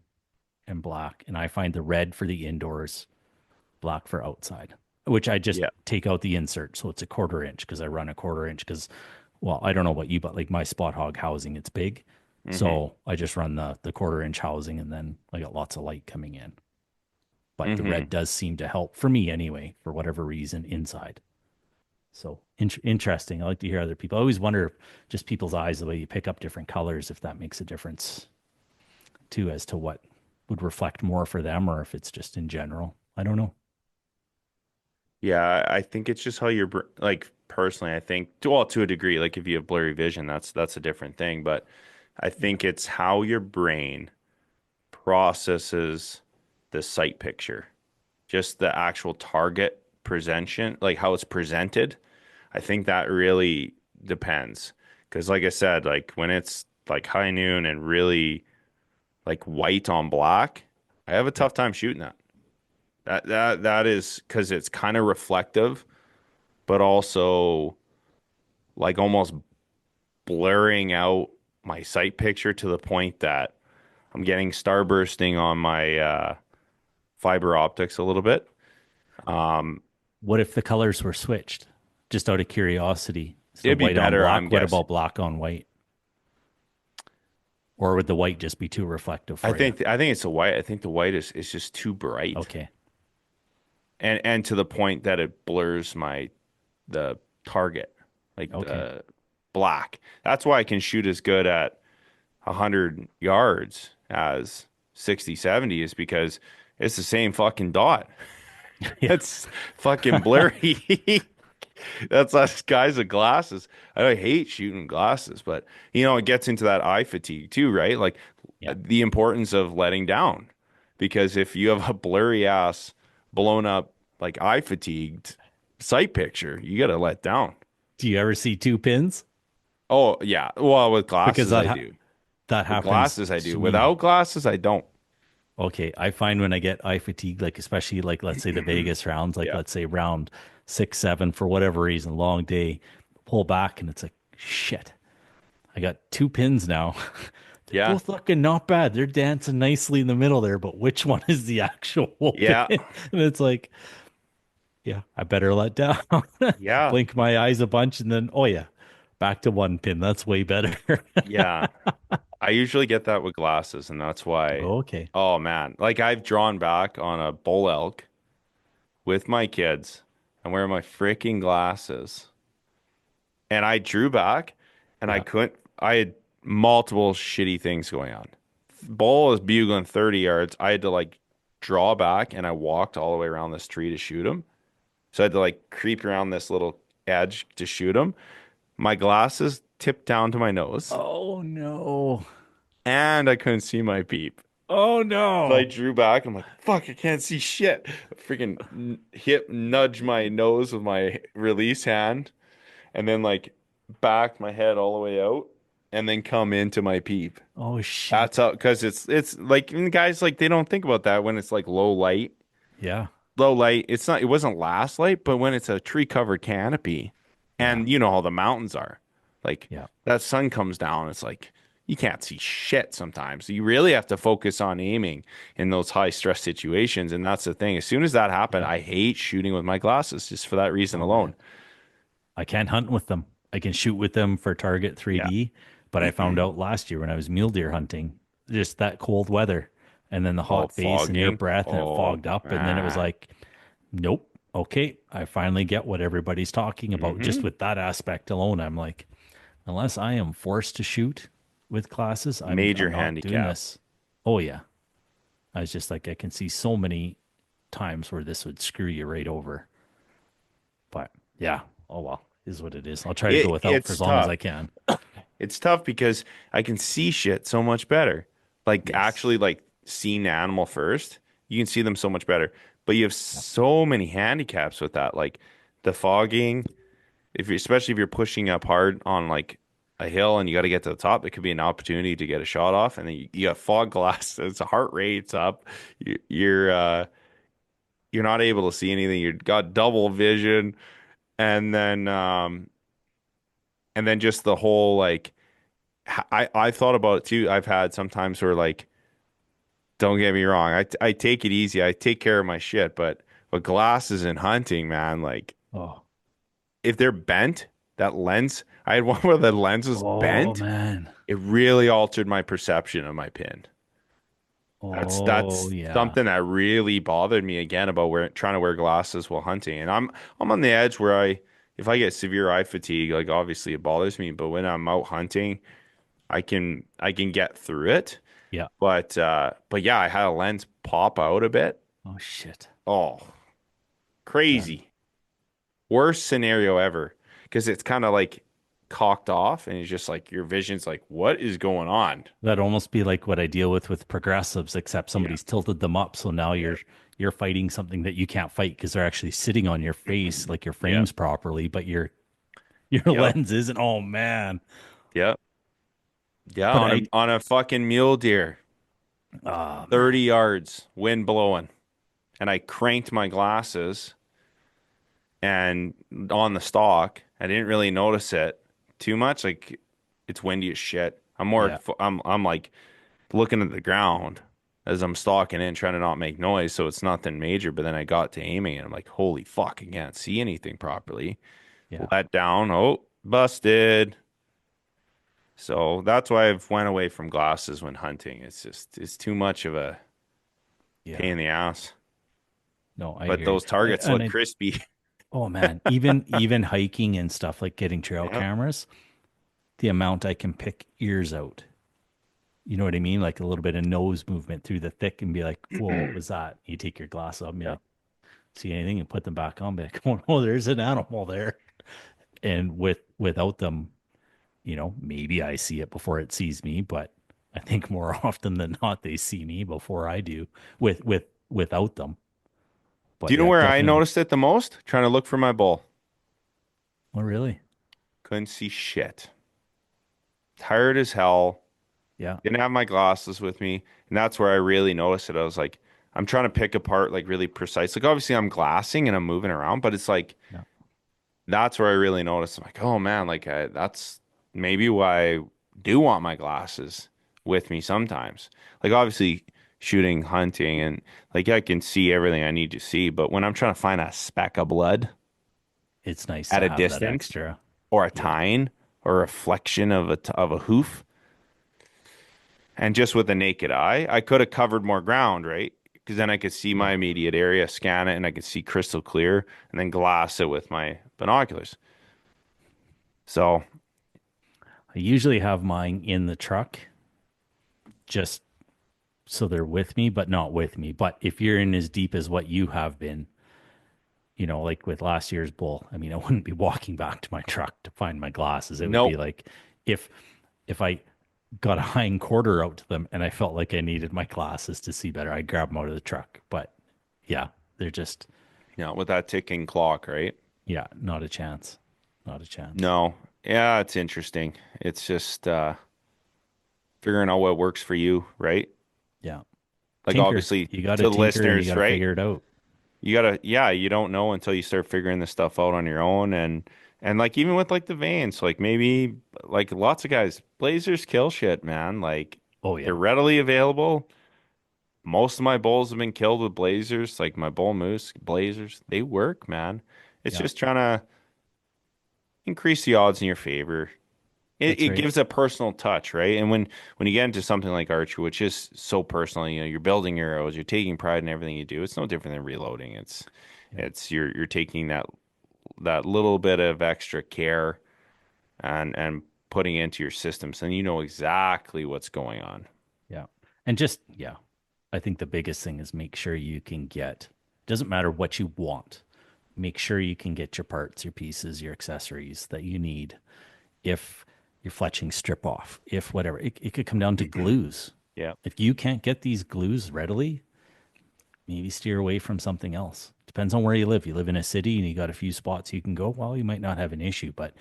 and black. And I find the red for the indoors, black for outside, which I just Yeah. take out the insert. So it's a 1/4 inch because I run a 1/4 inch because, well, I don't know about you, but like my spot hog housing, it's big. Mm-hmm. So I just run the 1/4 inch housing and then I got lots of light coming in. But the Mm-hmm. red does seem to help for me anyway, for whatever reason, inside. So interesting. I like to hear other people. I always wonder if just people's eyes, the way you pick up different colors, if that makes a difference too, as to what would reflect more for them or if it's just in general. I don't know. Yeah, I think it's just how like personally, I think well to a degree, like if you have blurry vision, that's a different thing. But I Yeah. think it's how your brain processes the sight picture, just the actual target presentation, like how it's presented. I think that really depends. Because like I said, like when it's like high noon and really like white on black, I have a Yeah. tough time shooting that. That is because it's kind of reflective, but also like almost blurring out my sight picture to the point that I'm getting starbursting on my fiber optics a little bit. Um, What if the colors were switched? Just out of curiosity. So it'd be white on better, I'm black. What guessing. about black on white? Or would the white just be too reflective for you? I think it's the white. I think the white is just too bright, Okay. and to the point that it blurs the target, like Okay. the black. That's why I can shoot as good at 100 yards as 60, 70 is because it's the same fucking dot. Yeah. It's fucking blurry. That's us guys with glasses. I hate shooting glasses, but it gets into that eye fatigue too, right? Like Yeah. the importance of letting down. Because if you have a blurry ass, blown up, like eye fatigued sight picture, you got to let down. Do you ever see two pins? Oh, yeah. Well, with Because glasses, I do. that With happens glasses, I do. to me. Without glasses, I don't. Okay, I find when I get eye fatigue, like especially like let's say the Vegas rounds, like Yeah. let's say round 6, 7, for whatever reason, long day, pull back and it's like shit. I got two pins now. They're Yeah. both looking not bad. They're dancing nicely in the middle there, but which one is the actual Yeah. pin? And it's like, yeah, I better let down. Yeah. Blink my eyes a bunch and then oh yeah, back to one pin. That's way better. Yeah. I usually get that with glasses, and that's why, Okay. oh man, like I've drawn back on a bull elk with my kids and wearing my freaking glasses. And I drew back and Yeah. I had multiple shitty things going on. Bull is bugling 30 yards. I had to like draw back and I walked all the way around this tree to shoot him. So I had to like creep around this little edge to shoot him. My glasses tipped down to my nose Oh no. and I couldn't see my peep. Oh So I no. drew back. I'm like, fuck, I can't see shit. Freaking hip nudge my nose with my release hand and then like back my head all the way out and then come into my peep. Oh shit. That's how, because it's like and guys like they don't think about that when it's like low light. Yeah. Low light, it wasn't last light, but when it's a tree covered canopy Yeah. and you know how the mountains are, like Yeah. that sun comes down, it's like you can't see shit sometimes. So you really have to focus on aiming in those high stress situations. And that's the thing. As soon as that happened, Yeah. I hate shooting with my glasses just for that reason Oh alone. man. I can't hunt with them. I can shoot with them for target Yeah. 3D, but I found out last year when I was mule deer hunting, just that cold weather, and then the Oh, hot face and your fogging. breath, and it Oh, fogged up, and then it was man. like, nope, okay, I finally get what everybody's talking about. Just Hmm. with that aspect alone, I'm like, unless I am forced to shoot with glasses, I'm Major not doing handicap. this. Oh yeah, I was just like, I can see so many times where this would screw you right over. But yeah, oh well, is what it is. I'll try to go without for It's as long as tough. I can. It's tough because I can see shit so much better. Like Yes. actually like seeing the animal first, you can see them so much better. But you have so many handicaps with that. Like the fogging, if you especially if you're pushing up hard on like a hill and you got to get to the top, it could be an opportunity to get a shot off. And then you got fog glass, it's heart rate's up. You're not able to see anything. You've got double vision, and then just the whole like I thought about it too. I've had sometimes where like don't get me wrong, I take it easy. I take care of my shit, but with glasses and hunting, man, like Oh, if they're bent, that lens, I had one where the lens was oh bent. man. It really altered my perception of my pin. Oh That's yeah. something that really bothered me again about trying to wear glasses while hunting. And I'm on the edge where if I get severe eye fatigue, like obviously it bothers me, but when I'm out hunting, I can get through it. Yeah. But yeah, I had a lens pop out a bit. Oh shit. Oh, Yeah. crazy. Worst scenario ever. Because it's kind of like cocked off and it's just like your vision's like, what is going on? That'd almost be like what I deal with progressives, except Yeah. somebody's tilted them up, so now you're fighting something that you can't fight because they're actually sitting on your face, like your Yeah. frames properly, but your Yep. lens isn't. Oh man. Yep. Yeah, But on a I on a fucking mule deer, man. 30 yards, wind blowing. And I cranked my glasses and on the stalk, I didn't really notice it too much. Like it's windy as shit. Yeah. I'm like looking at the ground as I'm stalking in, trying to not make noise, so it's nothing major. But then I got to aiming and I'm like, holy fuck, I can't see anything properly. Yeah. Let down. Oh, busted. So that's why I've went away from glasses when hunting. It's too much of a pain Yeah. in the ass. No, I But hear you. those targets And look I crispy. oh man, even hiking and stuff like getting trail Yeah. cameras, the amount I can pick ears out. You know what I mean? Like a little bit of nose movement through the thick and be like, whoa, what was that? You take your glass off and be Yeah. like, see anything and put them back on, be like, oh no, there's an animal there. And without them, maybe I see it before it sees me, but I think more often than not they see me before I do without them. Do But you know yeah, where I definitely. noticed it the most? Trying to look for my bull. Oh really? Couldn't see shit. Tired as hell. Yeah. Didn't have my glasses with me. And that's where I really noticed it. I was like, I'm trying to pick apart like really precise. Like obviously I'm glassing and I'm moving around, but it's like Yeah. that's where I really noticed. I'm like, oh man, like that's maybe why I do want my glasses with me sometimes. Like obviously shooting, hunting, and like I can see everything I need to see, but when I'm trying to find a speck of blood It's nice at to a have that distance extra. or a Yeah. tine or a reflection of a hoof, and just with the naked eye, I could have covered more ground, right? Because then I could see my Yeah. immediate area, scan it, and I could see crystal clear, and then glass it with my binoculars. So I usually have mine in the truck just so they're with me, but not with me. But if you're in as deep as what you have been, like with last year's bull, I mean, I wouldn't be walking back to my truck to find my glasses. It would be nope. like if I got a hind quarter out to them and I felt like I needed my glasses to see better, I'd grab them out of the truck. But yeah, they're just With that ticking clock, right? yeah, not a chance. Not a chance. No. Yeah, it's interesting. It's just figuring out what works for you, right? Yeah. Like Tinker. obviously You got to to the tinker and you listeners, got to right? figure it out. You gotta, yeah, you don't know until you start figuring this stuff out on your own, and like even with like the veins, like maybe like lots of guys, blazers kill shit, man. Like Oh they're yeah. readily available. Most of my bulls have been killed with blazers, like my bull moose blazers. They work, man. It's Yeah. just trying to increase the odds in your favor. That's it right. gives a personal touch, right? And when you get into something like archery, which is so personal, you're building your arrows, you're taking pride in everything you do. It's no different than reloading. Yeah. It's you're taking that little bit of extra care and putting it into your system, so you know exactly what's going on. Yeah. And just, yeah, I think the biggest thing is make sure you can get, doesn't matter what you want, make sure you can get your parts, your pieces, your accessories that you need. If your fletching strip off, if whatever, it could come down to glues. Yeah. If you can't get these glues readily, maybe steer away from something else. Depends on where you live. You live in a city and you got a few spots you can go. Well, you might not have an issue, but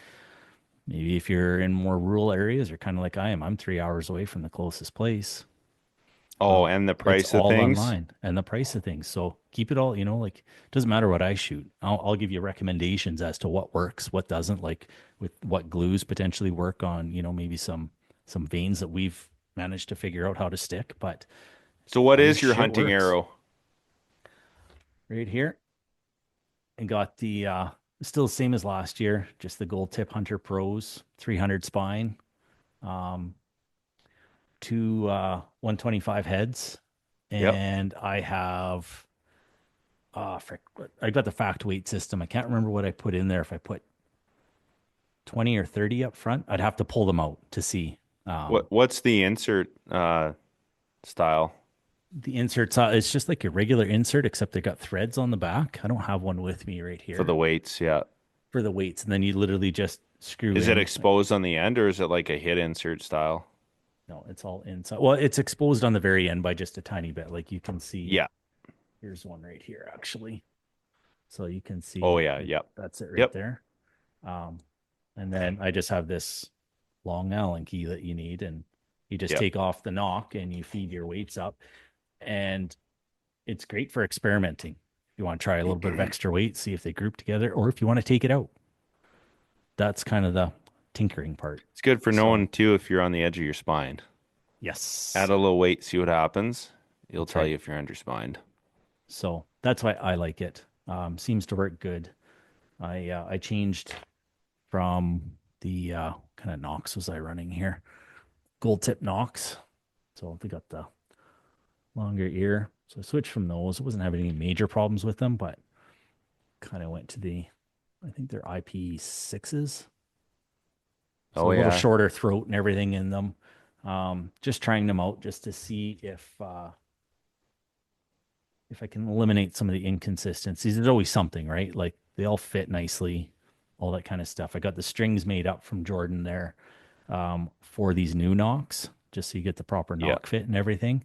maybe if you're in more rural areas, or kind of like I am, I'm 3 hours away from the closest place. Oh, and the It's price of all things. online and the price of things. So keep it all, like it doesn't matter what I shoot. I'll give you recommendations as to what works, what doesn't, like with what glues potentially work on, maybe some veins that we've managed to figure out how to stick. But So what good is your shit hunting works arrow? right here. And got the still the same as last year, just the Gold Tip Hunter Pros 300 spine, um, two 125 heads, Yep. and I have I got the fact weight system. I can't remember what I put in there. If I put 20 or 30 up front, I'd have to pull them out to see. What's the insert style The inserts, it's just like a regular insert, except they got threads on the back. I don't have one with me right for the here weights? Yeah. for the weights. And then you literally just screw Is it in. exposed on the end or is it like a hit insert style? No, it's all inside. Well, it's exposed on the very end by just a tiny bit. Like you can see. Yeah. Here's one right here, actually. So you can see. Oh yeah. Yep. That's it right Yep. there. Um, and then I just have this long Allen key that you need, and you just Yep. take off the knock and you feed your weights up, and it's great for experimenting. If you want to try a little bit of extra weight, see if they group together, or if you want to take it out. That's kind of the tinkering part. It's good for So- knowing too if you're on the edge of your spine. Yes. Add a little weight, see what happens. It'll That's tell right. you if you're underspined. So that's why I like it. Seems to work good. I changed from the kind of Nox was I running here? Gold tip Nox. So they got the longer ear. So I switched from those. I wasn't having any major problems with them, but kind of went to I think they're IP6s. So Oh a little yeah. shorter throat and everything in them. Just trying them out just to see if I can eliminate some of the inconsistencies. There's always something, right? Like they all fit nicely, all that kind of stuff. I got the strings made up from Jordan there for these new knocks, just so you get the proper Yeah. knock fit and everything.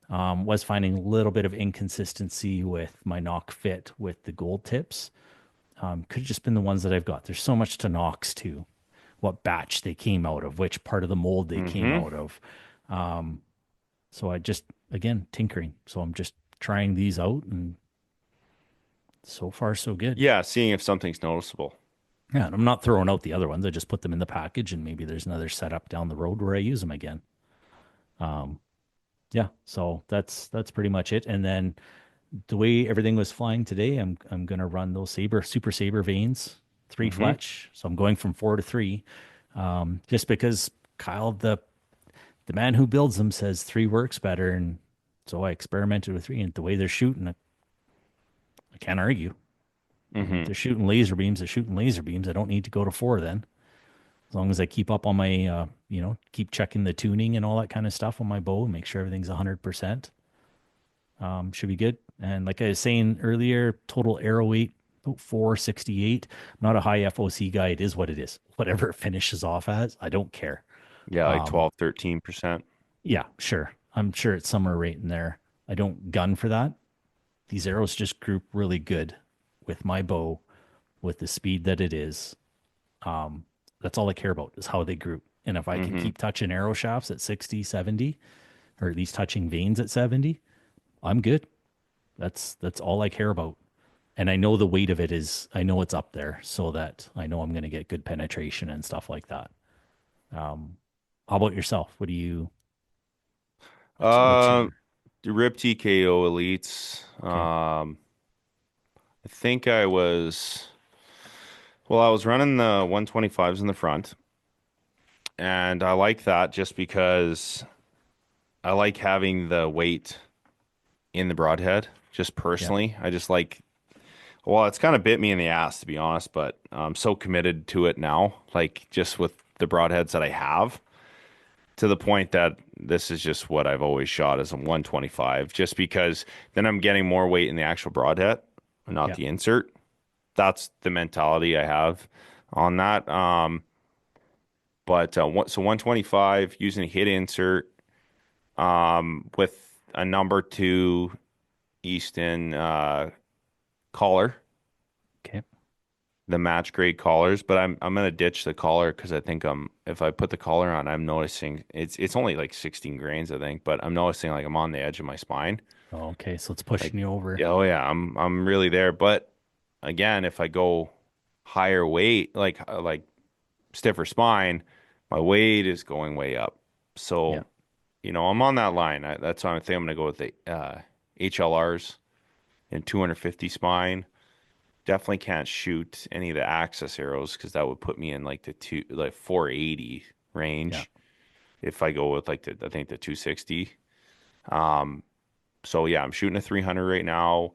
Was finding a little bit of inconsistency with my knock fit with the gold tips. Could have just been the ones that I've got. There's so much to knocks too. What batch they came out of, which part of the mold they came out of. So I just, again, tinkering. So I'm just trying these out, and so far so good. Yeah, seeing if something's noticeable. Yeah, and I'm not throwing out the other ones. I just put them in the package, and maybe there's another setup down the road where I use them again. Yeah, so that's pretty much it. And then the way everything was flying today, I'm gonna run those Super Saber veins, 3 fletch. So I'm going from 4 to 3, just because Kyle, the man who builds them, says 3 works better, and so I experimented with 3, and the way they're shooting, I can't argue. If they're shooting laser beams, they're shooting laser beams. I don't need to go to 4 then. As long as I keep up on my, keep checking the tuning and all that kind of stuff on my bow, make sure everything's 100%. Should be good. And like I was saying earlier, total arrow weight, about 468. I'm not a high FOC guy. It is what it is. Whatever it finishes off as, I don't care. Yeah, like 12, 13%. Yeah, sure. I'm sure it's somewhere right in there. I don't gun for that. These arrows just group really good with my bow, with the speed that it is. That's all I care about is how they group. And if I can keep touching arrow shafts at 60, 70, or at least touching veins at 70, I'm good. That's all I care about. And I know the weight of it I know it's up there, so that I know I'm going to get good penetration and stuff like that. How about yourself? What do you? The Rip TKO Elites. Okay. I think I was running the 125s in the front, And I like that just because I like having the weight in the broadhead, just personally. I just like, well, it's kind of bit me in the ass, to be honest, but I'm so committed to it now, like just with the broadheads that I have, to the point that this is just what I've always shot as a 125, just because then I'm getting more weight in the actual broadhead, not the insert. That's the mentality I have on that. So 125 using a hit insert, with a number 2 Easton collar, Okay. the match grade collars. But I'm gonna ditch the collar because I think if I put the collar on, I'm noticing it's only like 16 grains, I think, but I'm noticing like I'm on the edge of my spine. Oh, okay. So it's pushing you over. Oh yeah, I'm really there. But again, if I go higher weight, like stiffer spine, my weight is going way up. So, I'm on that line. That's why I think I'm going to go with the HLRs and 250 spine. Definitely can't shoot any of the access arrows because that would put me in like 480 range. If I go with I think the 260. So yeah, I'm shooting a 300 right now.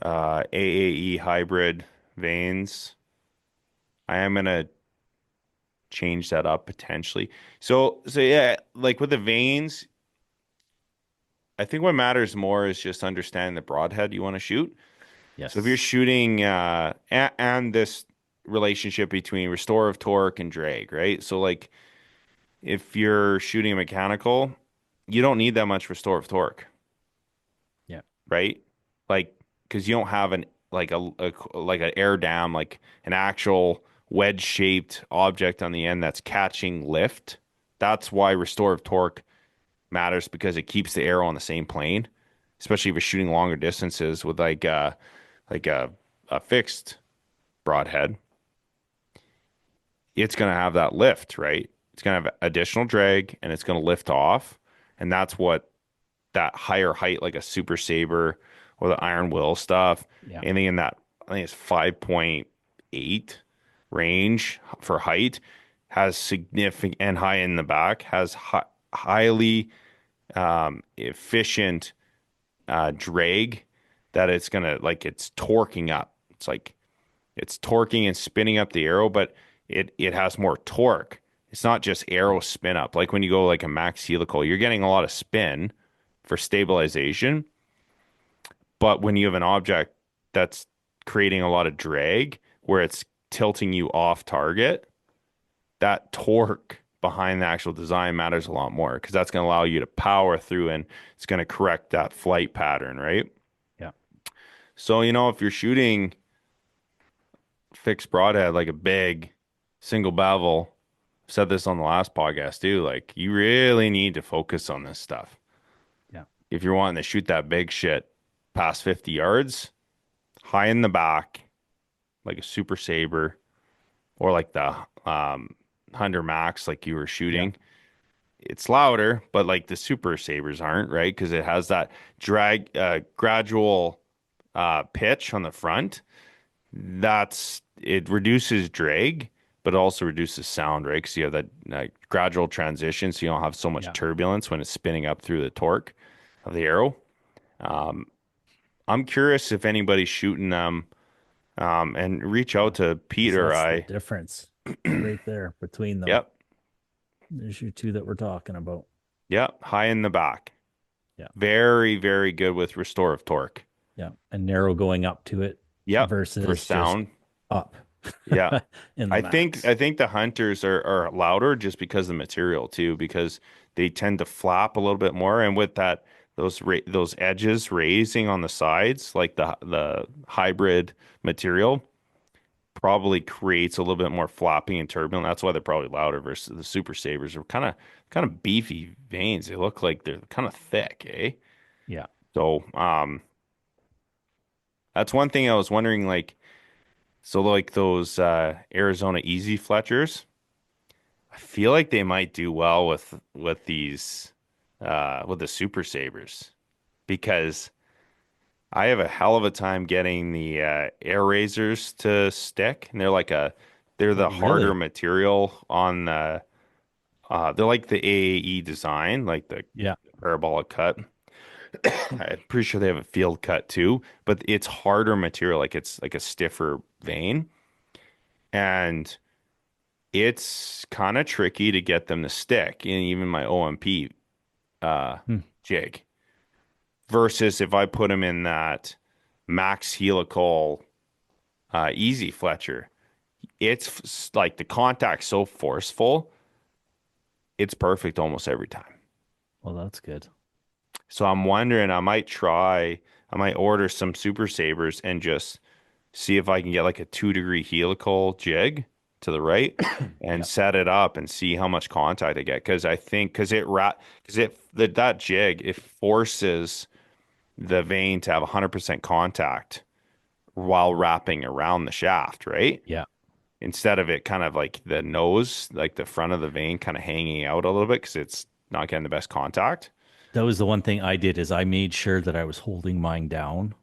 AAE hybrid vanes. I am gonna change that up potentially. So yeah, like with the vanes, I think what matters more is just understanding the broadhead you want to shoot. Yes. So if you're shooting and this relationship between restorative torque and drag, right? So like if you're shooting a mechanical, you don't need that much restorative torque. Yeah. Right? Like because you don't have an air dam, like an actual wedge-shaped object on the end that's catching lift. That's why restorative torque matters, because it keeps the arrow on the same plane, especially if you're shooting longer distances with like a fixed broadhead. It's going to have that lift, right? It's going to have additional drag and it's going to lift off. And that's what that higher height, like a Super Saber or the Iron Will stuff, anything in that, I think it's 5.8 range for height, has significant, and high in the back, has highly efficient drag, that it's gonna, like, it's torquing up. It's like it's torquing and spinning up the arrow, but it has more torque. It's not just arrow spin up. Like when you go like a max helical, you're getting a lot of spin for stabilization. But when you have an object that's creating a lot of drag where it's tilting you off target, that torque behind the actual design matters a lot more, because that's going to allow you to power through and it's going to correct that flight pattern, right? Yeah. So, if you're shooting fixed broadhead, like a big single bevel, said this on the last podcast too, like you really need to focus on this stuff. Yeah. If you're wanting to shoot that big shit past 50 yards, high in the back, like a Super Saber or like the Hunter Max, like you were shooting, it's louder, but like the Super Sabers aren't, right? Because it has that gradual pitch on the front. It reduces drag, but it also reduces sound, right? Because you have that gradual transition, so you don't have so much turbulence when it's spinning up through the torque of the arrow. I'm curious if anybody's shooting them, and reach out to Pete or I. The difference right there between them. Yep. There's your two that we're talking about. Yep. High in the back. Yeah. Very, very good with restorative torque. Yeah. And narrow going up to it. Yep. Versus for sound. Up. Yeah. I think the Hunters are louder just because of the material too, because they tend to flap a little bit more, and with that, those edges raising on the sides, like the hybrid material, probably creates a little bit more flopping and turbulent. That's why they're probably louder versus the Super Sabers. Are kind of beefy vanes. They look like they're kind of thick, eh? Yeah. So that's one thing I was wondering, like, so like those Arizona Easy Fletchers, I feel like they might do well with these with the Super Sabers, because I have a hell of a time getting the air razors to stick, and they're the harder material on the They're like the AAE design, like the Yeah. parabolic cut. I'm pretty sure they have a field cut too, but it's harder material, like it's like a stiffer vein, and it's kind of tricky to get them to stick. And even my OMP jig, versus if I put them in that max helical easy Fletcher, like the contact's so forceful, it's perfect almost every time. Well, that's good. So I'm wondering, I might order some Super Sabers and just see if I can get like a 2-degree helical jig to the right and set it up and see how much contact I get. Because I think, that jig, it forces the vein to have 100% contact while wrapping around the shaft, right? Yeah. Instead of it kind of like the nose, like the front of the vein kind of hanging out a little bit because it's not getting the best contact. That was the one thing I did is I made sure that I was holding mine down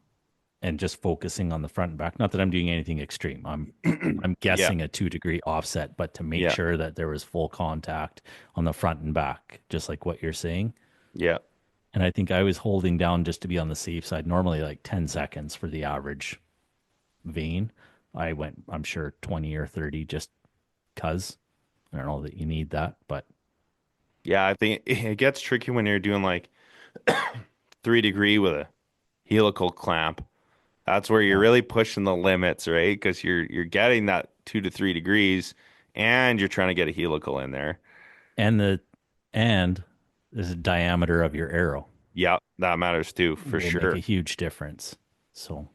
and just focusing on the front and back. Not that I'm doing anything extreme. I'm guessing a 2-degree offset, but to make sure that there was full contact on the front and back, just like what you're saying. Yeah. And I think I was holding down just to be on the safe side, normally like 10 seconds for the average vein. I went, I'm sure 20 or 30 just because I don't know that you need that, but yeah, I think it gets tricky when you're doing like 3-degree with a helical clamp. That's where you're really pushing the limits, right? Because you're getting that 2 to 3 degrees, and you're trying to get a helical in there. And the diameter of your arrow. Yeah, that matters too, for sure. Make a huge difference. So,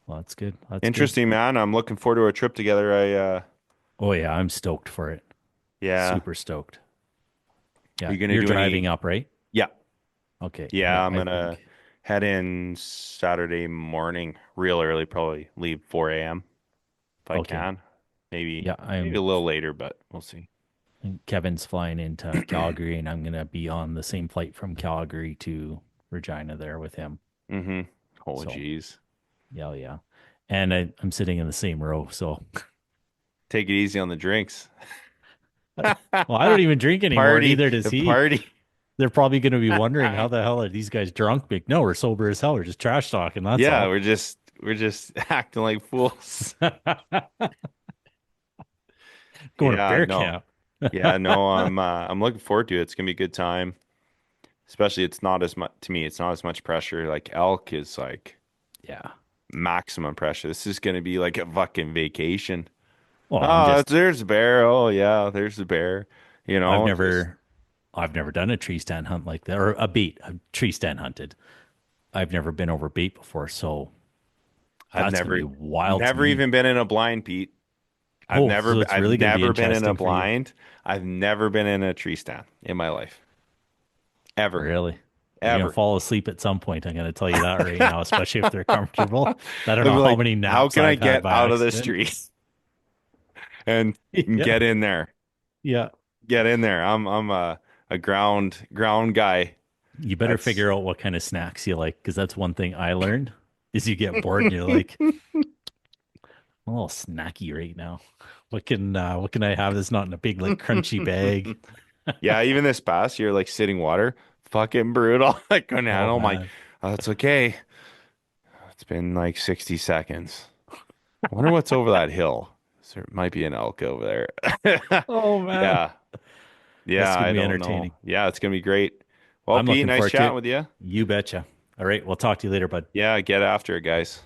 well, that's good. That's interesting, good. man. I'm looking forward to our trip together. Oh yeah, I'm stoked for it. Yeah, super stoked. Yeah, you're driving up, right? Yeah. Okay. Yeah, I'm gonna head in Saturday morning, real early, probably leave 4 a.m. if I can. Maybe maybe a little later, but we'll see. And Kevin's flying into Calgary, and I'm gonna be on the same flight from Calgary to Regina there with him. Mm-hmm. Oh, geez. Yeah. And I'm sitting in the same row, so take it easy on the drinks. Well, I don't even drink anymore. Neither does he. Party. They're probably going to be wondering how the hell are these guys drunk? Big? No, we're sober as hell. We're just trash talking. That's all. We're just acting like fools. Going to bear camp. I'm looking forward to it. It's gonna be a good time. Especially, it's not as much to me. It's not as much pressure. Like elk is like, maximum pressure. This is gonna be like a fucking vacation. Well, there's a bear. Oh yeah, there's a bear. You know, I've never done a tree stand hunt like that, or a tree stand hunted. I've never been over bait before, so I've never even been in a blind, Pete. I've never been in a blind. I've never been in a tree stand in my life. Ever. Really? Ever. You're gonna fall asleep at some point. I'm going to tell you that right now, especially if they're comfortable. I don't know how many naps. How can I get out of the street and get in there? Yeah, get in there. I'm a ground guy. You better figure out what kind of snacks you like, because that's one thing I learned is you get bored and you're like, I'm a little snacky right now. What can I have that's not in a big like crunchy bag? Yeah, even this past year, like sitting water, fucking brutal. I couldn't handle my. Oh, it's okay. It's been like 60 seconds. I wonder what's over that hill. There might be an elk over there. Oh man. Yeah, it's gonna be entertaining. Yeah, it's gonna be great. Well, Pete, nice chatting with you. You betcha. All right, we'll talk to you later, bud. Yeah, get after it, guys.